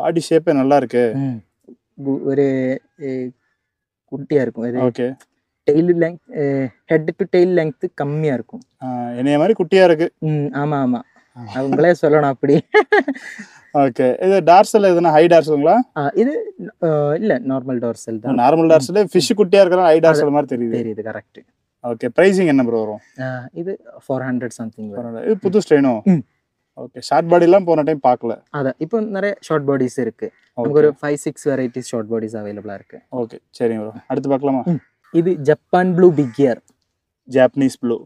பாடி ஷேப்பே நல்லா இருக்கு. ஒரு குட்டியா இருக்கும் இது. Okay. Tail length, head to tail length கம்மியா இருக்கும். என்னைய மாதிரி குட்டியா இருக்கு. ஆமா ஆமா. அவங்களே சொல்லணும் அப்படி. ஓகே. இது டார்சல் எதுனா ஹை டார்சல்ங்களா? இது இல்ல நார்மல் டார்சல் தான். நார்மல் டார்சல் ஃபிஷ் குட்டியா இருக்கறனால ஹை டார்சல் மாதிரி தெரியுது. கரெக்ட். ஓகே. பிரைசிங் என்ன ப்ரோ வரும்? இது 400 சம்திங் வரும். இது புது ஸ்ட்ரெயினோ? ஓகே. ஷார்ட் பாடி எல்லாம் போன டைம் பார்க்கல. அதான் இப்போ நிறைய ஷார்ட் பாடிஸ் இருக்கு. நமக்கு ஒரு 5-6 வெரைட்டிஸ் ஷார்ட் பாடிஸ் அவைலபிளா இருக்கு. ஓகே சரிங்க ப்ரோ. அடுத்து பார்க்கலாமா? இது Japan blue big ear. Japanese blue.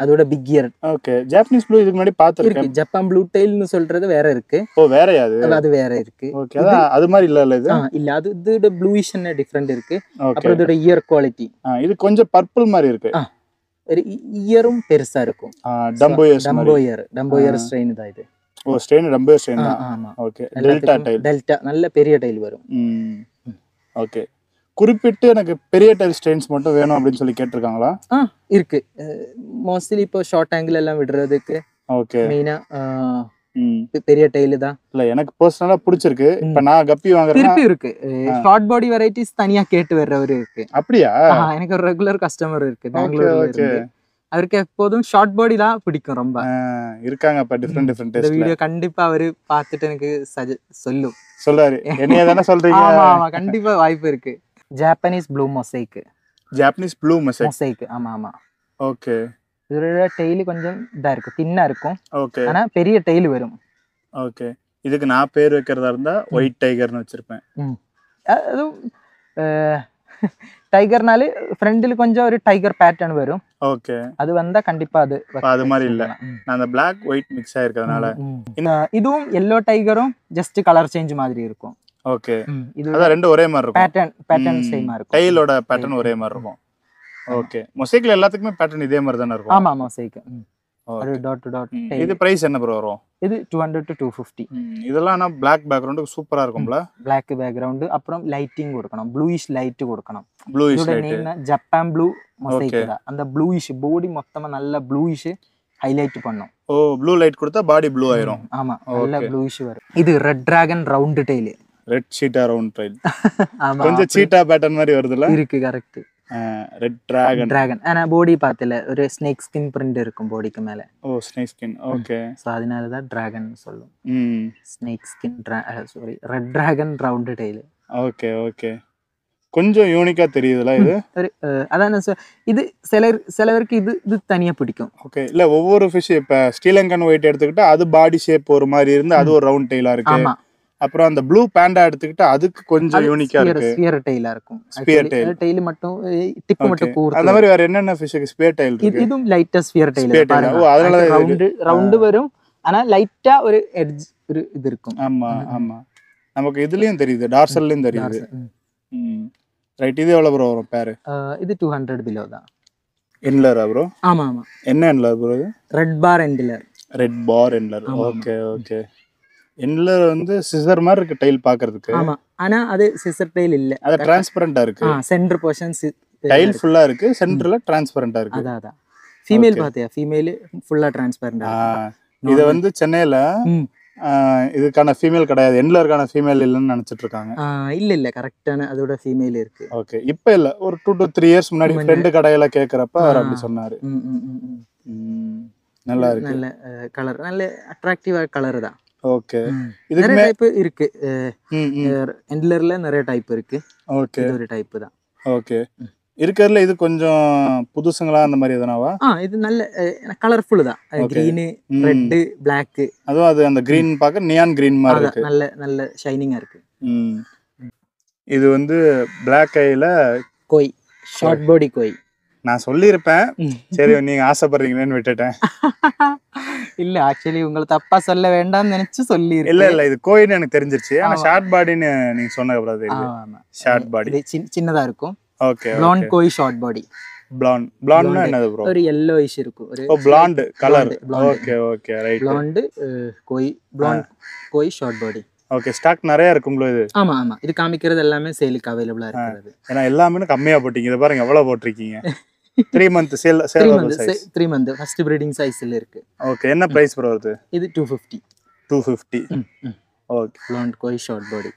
அதோட big ear. Okay. Japanese blue இதுக்கு முன்னாடி பார்த்திருக்கேன். ஜப்பான் ப்ளூ டெயில்னு சொல்றது வேற இருக்கு. ஓ வேறயா அது? அது வேற இருக்கு. ஓகே. அது மாதிரி இல்ல இது? இல்ல, அது இதோட ப்ளூயிஷ் என்ன டிஃபரண்ட் இருக்கு. அப்புறம் இதோட இயர் குவாலிட்டி இது கொஞ்சம் பர்பிள் மாதிரி இருக்கு. ஒரு இயரும் பெருசா இருக்கும். டம்போயர் ஸ்ட்ரெயின் தான் இது. ஓ ஸ்ட்ரெயின் டம்போயர் ஸ்ட்ரெயின் தான். ஆமா. ஓகே. Delta tail. டெல்டா நல்ல பெரிய டைல் வரும். ஓகே. குறிப்பிட்டு எனக்கு பெரிய டைல் ஸ்ட்ரெயின்ஸ் மட்டும் வேணும் அப்படின்னு சொல்லி கேட்டிருக்காங்களா? இருக்கு. மோஸ்ட்லி இப்போ ஷார்ட் ஆங்கிள் எல்லாம் விடுறதுக்கு ஓகே மெயினா பெரிய டைல் தான். இல்ல எனக்கு பர்சனலா பிடிச்சிருக்கு. இப்ப நான் கப்பி வாங்குறேன். இருக்கு ஷார்ட் பாடி வெரைட்டிஸ் தனியா கேட்டு வர்றவரு இருக்கு. அப்படியா? எனக்கு ஒரு ரெகுலர் கஸ்டமர் இருக்கு பெங்களூர்ல இருந்து. அவருக்கு எப்போதும் ஷார்ட் பாடி தான் பிடிக்கும் ரொம்ப. இருக்காங்க அப்ப டிஃபரெண்ட் இந்த வீடியோ கண்டிப்பா அவரு பார்த்துட்டு எனக்கு சொல்லுவாரு. என்னைய தானே சொல்றீங்க? ஆமா கண்டிப்பா வாய்ப்பு இருக்கு. Japanese blue mosaic. Japanese blue mosaic. ஆமா. ஓகே. இதோட டெயில் கொஞ்சம் இதா இருக்கும், தின்னா இருக்கும். ஓகே. ஆனா பெரிய டெயில் வரும். ஓகே. இதுக்கு நான் பேர் வைக்கிறதா இருந்தா ஒயிட் டைகர்னு வச்சிருப்பேன். அதுவும் டைகர்னாலே ஃப்ரண்ட்ல கொஞ்சம் ஒரு டைகர் பேட்டர்ன் வரும். ஓகே. அது வந்தா கண்டிப்பா அது மாதிரி இல்ல. நான் அந்த Black white மிக்ஸ் ஆயிருக்கிறதுனால இதுவும் yellow டைகரும் ஜஸ்ட் கலர் சேஞ்ச் மாதிரி இருக்கும். ஓகே. அத ரெண்டு ஒரே மாதிரி இருக்கும். பேட்டர்ன் சேமா இருக்கும். டைலோட பேட்டர்ன் ஒரே மாதிரி இருக்கும். ஓகே. மொசைக்ல எல்லாத்துக்குமே பேட்டர்ன் இதே மாதிரி தான இருக்கும். ஆமா மொசைக். அது டாட் டு டாட். இது பிரைஸ் என்ன ப்ரோ வரும்? இது 200 to 250. இதெல்லாம் நான் Black பேக்ரவுண்டுக்கு சூப்பரா இருக்கும்ல? Black பேக்ரவுண்ட் அப்புறம் லைட்டிங் கொடுக்கணும். ப்ளூயிஷ் லைட் கொடுக்கணும். Bluish light. Japan blue mosaic தான். அந்த ப்ளூயிஷ் பாடி மொத்தமா நல்ல ப்ளூயிஷ் ஹைலைட் பண்ணும். ஓ ப்ளூ லைட் கொடுத்தா பாடி ப்ளூ ஆயிரும். ஆமா நல்ல ப்ளூயிஷ் வரும். இது red dragon round tail. Red cheetah round tail. ஆமா கொஞ்சம் சீட்டா பேட்டர்ன் மாதிரி வருதுல? இருக்கு கரெக்ட். Red dragon. ஆனா பாடி பார்த்தல ஒரு ஸ்னேக் ஸ்கின் பிரிண்ட் இருக்கும் பாடிக்கு மேல. ஓ ஸ்னேக் ஸ்கின். ஓகே. சோ அதனால தான் டிராகன் சொல்லும். Snake skin sorry red dragon round tail. Okay okay. கொஞ்சம் யூனிக்கா தெரியுதுல இது? அதான் இது சிலருக்கு இது தனியா பிடிக்கும். ஓகே. இல்ல ஒவ்வொரு ஃபிஷ் இப்ப ஸ்ரீலங்கன் ஒயிட் எடுத்துக்கிட்டா அது பாடி ஷேப் ஒரு மாதிரி இருந்து அது ஒரு ரவுண்ட் டெயிலா இருக்கு. ஆமா. அப்புறம் அந்த ப்ளூ பாண்டா எடுத்துக்கிட்டா அதுக்கு கொஞ்சம் யூனிக்கா இருக்கு. ஸ்பியர் டெயிலா இருக்கும். ஸ்பியர் டெயில் மட்டும் டிப் மட்டும் கூர்த்து. அந்த மாதிரி வேற என்னென்ன ஃபிஷ்க்கு ஸ்பியர் டெயில் இருக்கு? இதுவும் லைட்டா ஸ்பியர் டெயில் பாருங்க. ஓ அதனால ரவுண்ட் வரும். ஆனா லைட்டா ஒரு எட்ஜ் ஒரு இது இருக்கும். ஆமா ஆமா. நமக்கு இதுலயும் தெரியுது, டார்சல்லயும் தெரியுது. ரைட். இது எவ்வளவு ப்ரோ வரும் பேர்? இது 200 பிலோ தான். எண்ட்லரா ப்ரோ? ஆமா ஆமா. என்ன எண்ட்லர் ப்ரோ இது? Red bar endler. Red bar endler. Okay okay. எண்ட்ல வந்து சிசர் மாதிரி இருக்கு டைல் பாக்குறதுக்கு. ஆமா, ஆனா அது சிசர் டைல் இல்ல, அது டிரான்ஸ்பரண்டா இருக்கு. சென்டர் போர்ஷன் டைல் ஃபுல்லா இருக்கு, சென்டர்ல டிரான்ஸ்பரண்டா இருக்கு. அதான் ஃபீமேல் பாத்தியா, ஃபீமேல் ஃபுல்லா டிரான்ஸ்பரண்டா. இது வந்து சென்னையில இதுக்கான ஃபீமேல் கிடையாது, எண்ட்ல இருக்கான ஃபீமேல் இல்லைன்னு நினைச்சிட்டு இருக்காங்க. இல்ல கரெக்டான அதோட ஃபீமேல் இருக்கு. ஓகே, இப்போ இல்ல, ஒரு 2 to 3 இயர்ஸ் முன்னாடி ஃப்ரெண்டு கடையில கேக்குறப்ப அவர் அப்படி சொன்னாரு. நல்லா இருக்கு, நல்ல கலர், நல்ல அட்ராக்டிவா கலர் தான். ஓகே, இதுக்கு நிறைய டைப் இருக்கு, எண்ட்லர்ல நிறைய டைப் இருக்கு. ஓகே, இது ஒரு டைப் தான். ஓகே, இருக்கிறதுல இது கொஞ்சம் புதுசுங்களா அந்த மாதிரி எதனாவா? இது நல்ல கலர்ஃபுல் தான், கிரீன், ரெட், பிளாக். அதுவும் அது அந்த கிரீன் பார்க்க நியான் கிரீன் மாதிரி இருக்கு, நல்ல நல்ல ஷைனிங்கா இருக்கு. இது வந்து பிளாக் ஐல கோய், ஷார்ட் பாடி கோய். நான் சொல்லியிருப்பேன், சரி நீங்க ஆசைப்படுறீங்களேன்னு விட்டுட்டேன். இல்ல ஆக்சுவலி உங்களை தப்பா சொல்ல வேண்டாம்னு நினைச்சு சொல்லி. இல்ல இது கோயின்னு எனக்கு தெரிஞ்சிருச்சு, ஆனா ஷார்ட் பாடின்னு நீங்க சொன்ன தெரியும். ஷார்ட் பாடி சின்னதா இருக்கும். ஓகே, blonde கோய் ஷார்ட் பாடி. blonde என்னது ப்ரோ? ஒரு yellowish இருக்கும், ஒரு blonde colour. Okay okay, right. blonde கோய், blonde koi short body. Okay, stock நிறைய இருக்குங்களோ இது? ஆமா, இது காமிக்கிறது எல்லாமே சேலுக்கு அவைலபிளா இருக்குது. ஏன்னா எல்லாமே கம்மியா போட்டீங்க, இத பாருங்க எவ்வளவு போட்டிருக்கீங்க. 3 month sale 3 month first breeding சைஸ்ல இருக்கு. ஓகே, என்ன பிரைஸ் ப்ரோ வருது? இது 250. 250. Okay, blonde koi short body.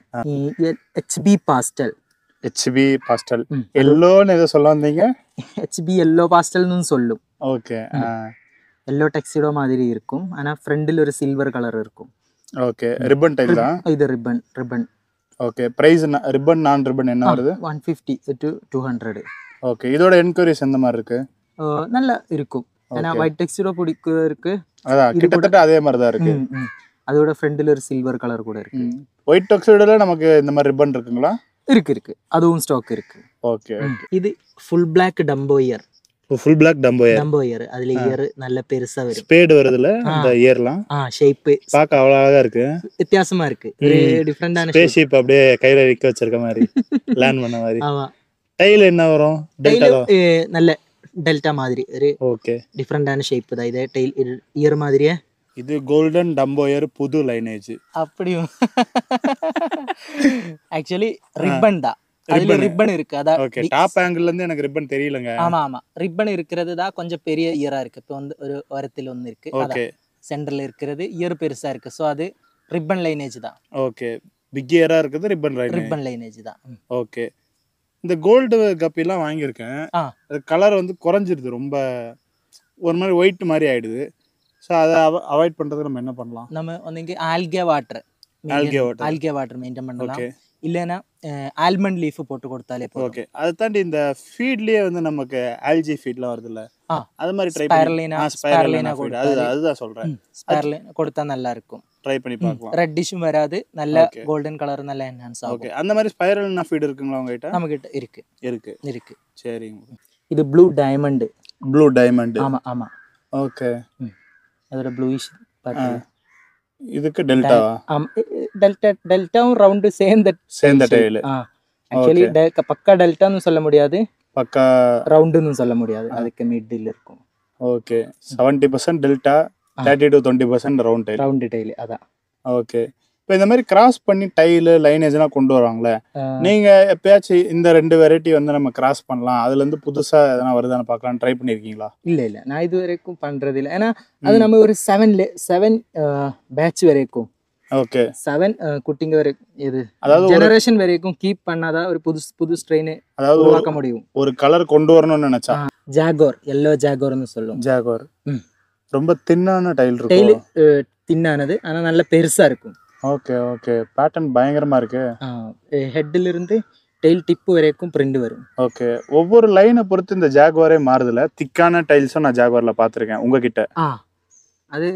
HB pastel. HB pastel yellowன்னு ஏதோ சொல்ல வந்தீங்க? HB yellow pastel ன்னு சொல்லும். ஓகே, yellow tuxedo மாதிரி இருக்கும், ஆனா ஃப்ரண்ட்ல ஒரு சில்வர் கலர் இருக்கும். ஓகே, ரிப்பன் டைல் தான் இது. ரிப்பன். ஓகே, பிரைஸ் ரிப்பன் நான் ரிப்பன் என்ன வருது? 150 to 200. ஓகே, இதோட என்கொயரிஸ் எந்த மாதிரி இருக்கு? நல்லா இருக்கும், ஏன்னா ஒயிட் டெக்ஸ்டரோ இருக்கு. அதான் கிட்டத்தட்ட அதே மாதிரி தான் இருக்கு. அதோட ஃப்ரண்ட்ல ஒரு சில்வர் கலர் கூட இருக்கு. ஒயிட் டெக்ஸ்டரோல நமக்கு இந்த மாதிரி ரிப்பன் இருக்குங்களா? இருக்கு, அதுவும் ஸ்டாக் இருக்கு. ஓகே, இது full black dumbo ear. Full black dumbo ear. அதுல இயர் நல்ல பெருசா வரும், ஸ்பேட் வருதுல அந்த இயர்லாம். ஷேப் பார்க்க அவ்வளவு அழகா இருக்கு, வித்தியாசமா இருக்கு, ஒரு டிஃபரண்டான ஸ்பேஸ் ஷேப், அப்படியே கையில நிக்க வச்சிருக்க மாதிரி, லேண்ட் பண்ண மாதிரி. ஆமா. டைல் என்ன வரும்? டெல்டா. நல்ல டெல்டா மாதிரி ஒரு ஓகே, டிஃபரண்டான ஷேப் தான். இது டைல் இயர் மாதிரியே. இது கோல்டன் டம்போ இயர் புது லைனேஜ். அப்படியும் ஆக்சுவலி ரிப்பன் தான், அதுல ரிப்பன் இருக்கு. அதான் ஓகே, டாப் ஆங்கிள் இருந்து எனக்கு ரிப்பன் தெரியலங்க. ஆமா, ரிப்பன் இருக்கிறது தான் கொஞ்சம் பெரிய இயரா இருக்கு. இப்போ வந்து ஒரு ஓரத்துல ஒன்னு இருக்கு, ஓகே, சென்டர்ல இருக்கிறது இயர் பெருசா இருக்கு. சோ அது ரிப்பன் லைனேஜ் தான். ஓகே, பிக் இயரா இருக்குது, ரிப்பன் லைனேஜ் தான். ஓகே, இந்த கோல்டு கப்பிலாம் வாங்கியிருக்கேன், அது கலர் வந்து குறைஞ்சிருது, ரொம்ப ஒரு மாதிரி ஒயிட் மாதிரி ஆயிடுது. ஸோ அதை அவாய்ட் பண்ணுறதுக்கு நம்ம என்ன பண்ணலாம்? நம்ம வந்து ஆல்கே வாட்டர் மெயின்டைன் பண்ணலாம். இல்லைன்னா ஆல்மண்ட் லீஃப் போட்டு கொடுத்தாலே போதும். ஓகே, அதை தாண்டி இந்த ஃபீட்லேயே வந்து நமக்கு ஆல்ஜி ஃபீட்லாம் வருதுல்ல, அது மாதிரி ட்ரை ஸ்பைரலினா அதுதான் சொல்கிறேன், ஸ்பைரலினா கொடுத்தா நல்லா இருக்கும். ட்ரை பண்ணி பார்க்கலாம். ரெட்டிஷும் வராது, நல்ல கோல்டன் கலர் நல்ல என்ஹான்ஸ் ஆகும். ஓகே, அந்த மாதிரி ஸ்பைரலினா ஃபீட் இருக்குங்களா உங்ககிட்ட? நம்ம கிட்ட இருக்கு. சரிங்க. இது ப்ளூ டைமண்ட். ஆமா. ஓகே, அதோட ப்ளூயிஷ் பாருங்க. இதுக்கு டெல்டா. டெல்டாவும் ரவுண்ட் சேர்ந்த டைல். ஆக்சுவலி பக்கா டெல்டான்னு சொல்ல முடியாது, பக்கா ரவுண்டுன்னு சொல்ல முடியாது, அதுக்கு மிடில் இருக்கும். Okay, 70% delta, 30 to 20% round tail. அதான். ஓகே, இப்போ இந்த மாதிரி கிராஸ் பண்ணி டைலு லைனேஜ்லாம் கொண்டு வராங்களே, நீங்க எப்பயாச்சும் இந்த 2 வெரைட்டி வந்து நம்ம கிராஸ் பண்ணலாம், அதுல இருந்து புதுசா எதனா வருதான்னு பார்க்கலாம் ட்ரை பண்ணிருக்கீங்களா? இல்ல நான் இது வரைக்கும் பண்றது இல்லை, ஏன்னா அது நம்ம ஒரு 7 பேட்ச் வரைக்கும். ஓகே, 7 குட்டிங்க வரைக்கும், இது அதாவது ஜெனரேஷன் வரைக்கும் கீப் பண்ணாதான் ஒரு புது ஸ்ட்ரெயின் அதாவது உருவாக்க முடியும். ஒரு கலர் கொண்டு வரணும்னு நினைச்சா ஜாகோர், எல்லோ ஜாகோர்னு சொல்லும். ஜாகோர் ரொம்ப தின்னான டைல் இருக்கும். டைல் தின்னானது, ஆனா நல்ல பெருசா இருக்கும். ஓகே, பேட்டர்ன் பயங்கரமா இருக்கு. ஹெட்ல இருந்து டெயில் டிப் வரைக்கும் பிரிண்ட் வரும். ஓகே, ஒவ்வொரு லைனை பொறுத்து இந்த ஜாகுவாரே மாறுதுல. திக்கான டைல்ஸும் நான் ஜாகுவார்ல பாத்திருக்கேன் உங்ககிட்ட. அது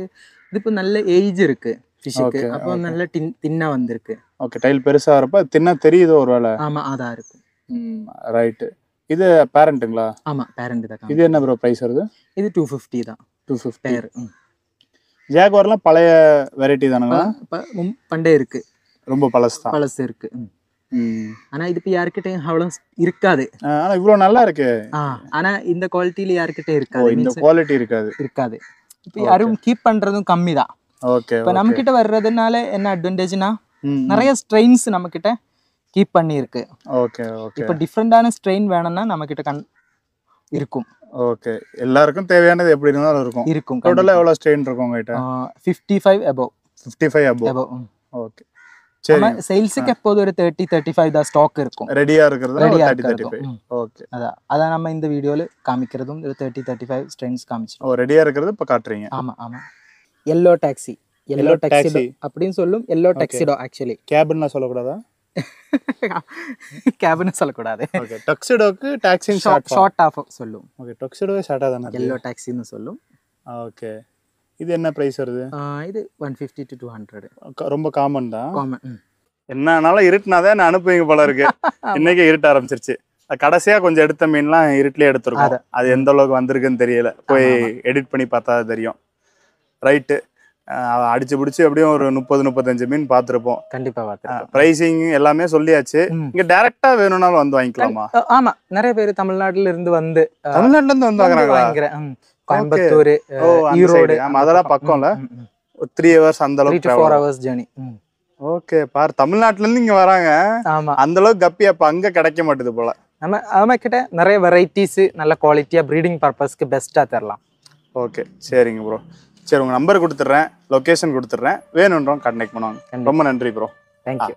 இப்போ நல்ல ஏஜ் இருக்கு ஃபிஷ்க்கு, அப்போ நல்ல தின்னா வந்திருக்கு. ஓகே, டைல் பெருசா வரப்ப தின்னா தெரியுது ஒருவேளை. ஆமா, அதான் இருக்கு. ரைட். இது பேரண்ட்டுங்களா? ஆமா, பேரண்ட் தான். இது என்ன ப்ரோ பிரைஸ் வருது? இது 250 தான். 250 பேர். ஜாகுவார்லாம் பழைய வெரைட்டி தானுங்களா? பண்டே இருக்கு, ரொம்ப பழசு இருக்கு. ஆனா இது இப்ப யார்கிட்டயும் அவ்வளவு இருக்காது. ஆனா இவ்வளவு நல்லா இருக்கு. ஆனா இந்த குவாலிட்டில யார்கிட்ட இருக்காது. இந்த குவாலிட்டி இருக்காது. இப்ப யாரும் கீப் பண்றதும் கம்மி தான். ஓகே இப்போ நம்ம கிட்ட வர்றதுனால என்ன அட்வான்டேஜ்னா நிறைய ஸ்ட்ரெயின்ஸ் நம்ம கிட்ட கீப் பண்ணி இருக்கு. Okay okay. இப்போ டிஃப்ரெண்டான ஸ்ட்ரெயின் வேணும்னா நம்ம கிட்ட இருக்கும். ஓகே, எல்லாருக்கும் தேவையானது எப்படி இருந்தாலும் இருக்கும். டோட்டலா எவ்வளவு ஸ்ட்ரெயின் இருக்கும் உங்ககிட்ட? 55 above. 55 above. ஓகே சரி. நம்ம சேல்ஸ்க்கு எப்போது ஒரு 30-35 தான் ஸ்டாக் இருக்கும். ரெடியா இருக்குறது 30-35. ஓகே, அத நம்ம இந்த வீடியோல காமிக்கிறதும் 30-35 ஸ்ட்ரெயின்ஸ் காமிச்சோம். ஓ, ரெடியா இருக்குறது இப்ப காட்றீங்க. ஆமா ஆமா. yellow taxi அப்படினு சொல்லும். yellow tuxedo actually. கேபின்னா சொல்ல கூடாதா? கேபின் சொல்ல கூடாது. ஓகே, டக்ஸிடோக்கு டாக்ஸி ஷார்ட் ஆஃப் சொல்லும். ஓகே, டக்ஸிடோவே ஷார்ட்டா தான? yellow taxi னு சொல்லும். ஓகே, இது என்ன பிரைஸ் வருது? இது 150 to 200. ரொம்ப காமன் தான். காமன். என்னனால இருட்டுனாதே நான் அனுப்புவீங்க போல இருக்கு. இன்னைக்கு இருட்ட ஆரம்பிச்சிருச்சு. கடைசியா கொஞ்சம் எடுத்த மீன்லாம் இருட்டிலே எடுத்துருக்கோம். அது எந்த அளவுக்கு வந்திருக்குன்னு தெரியல. போய் எடிட் பண்ணி பார்த்தா தெரியும். ரைட்டு, அடிச்சு பிடிச்சி எப்படியும் ஒரு 30-35 மீன் பார்த்துருப்போம். கண்டிப்பா பார்த்துருப்போம். பிரைசிங் எல்லாமே சொல்லியாச்சு. இங்க டைரக்டா வேணும்னாலும் வந்து வாங்கிக்கலாமா? ஆமா, நிறைய பேர் தமிழ்நாட்டுல இருந்து வந்து வாங்குறாங்களா? கோயம்புத்தூர், ஈரோடு, அதெல்லாம் பக்கம்ல. 3 hours அந்த அளவுக்கு 3 to 4 hours ஜர்னி. ஓகே, பார் தமிழ்நாட்டுல இருந்து இங்க வராங்க. ஆமா, அந்த அளவுக்கு கப்பி அப்ப அங்க கிடைக்க மாட்டேது போல. நம்ம கிட்ட நிறைய வெரைட்டிஸ் நல்ல குவாலிட்டியா ப்ரீடிங் பர்பஸ்க்கு பெஸ்டா தரலாம். ஓகே, சரிங்க ப்ரோ. சரி, உங்க நம்பர் கொடுத்துட்றேன், லொகேஷன் கொடுத்துட்றேன், வேணுன்றோம் கான்டாக்ட் பண்ணுவாங்க. ரொம்ப நன்றி ப்ரோ. தேங்க்யூ.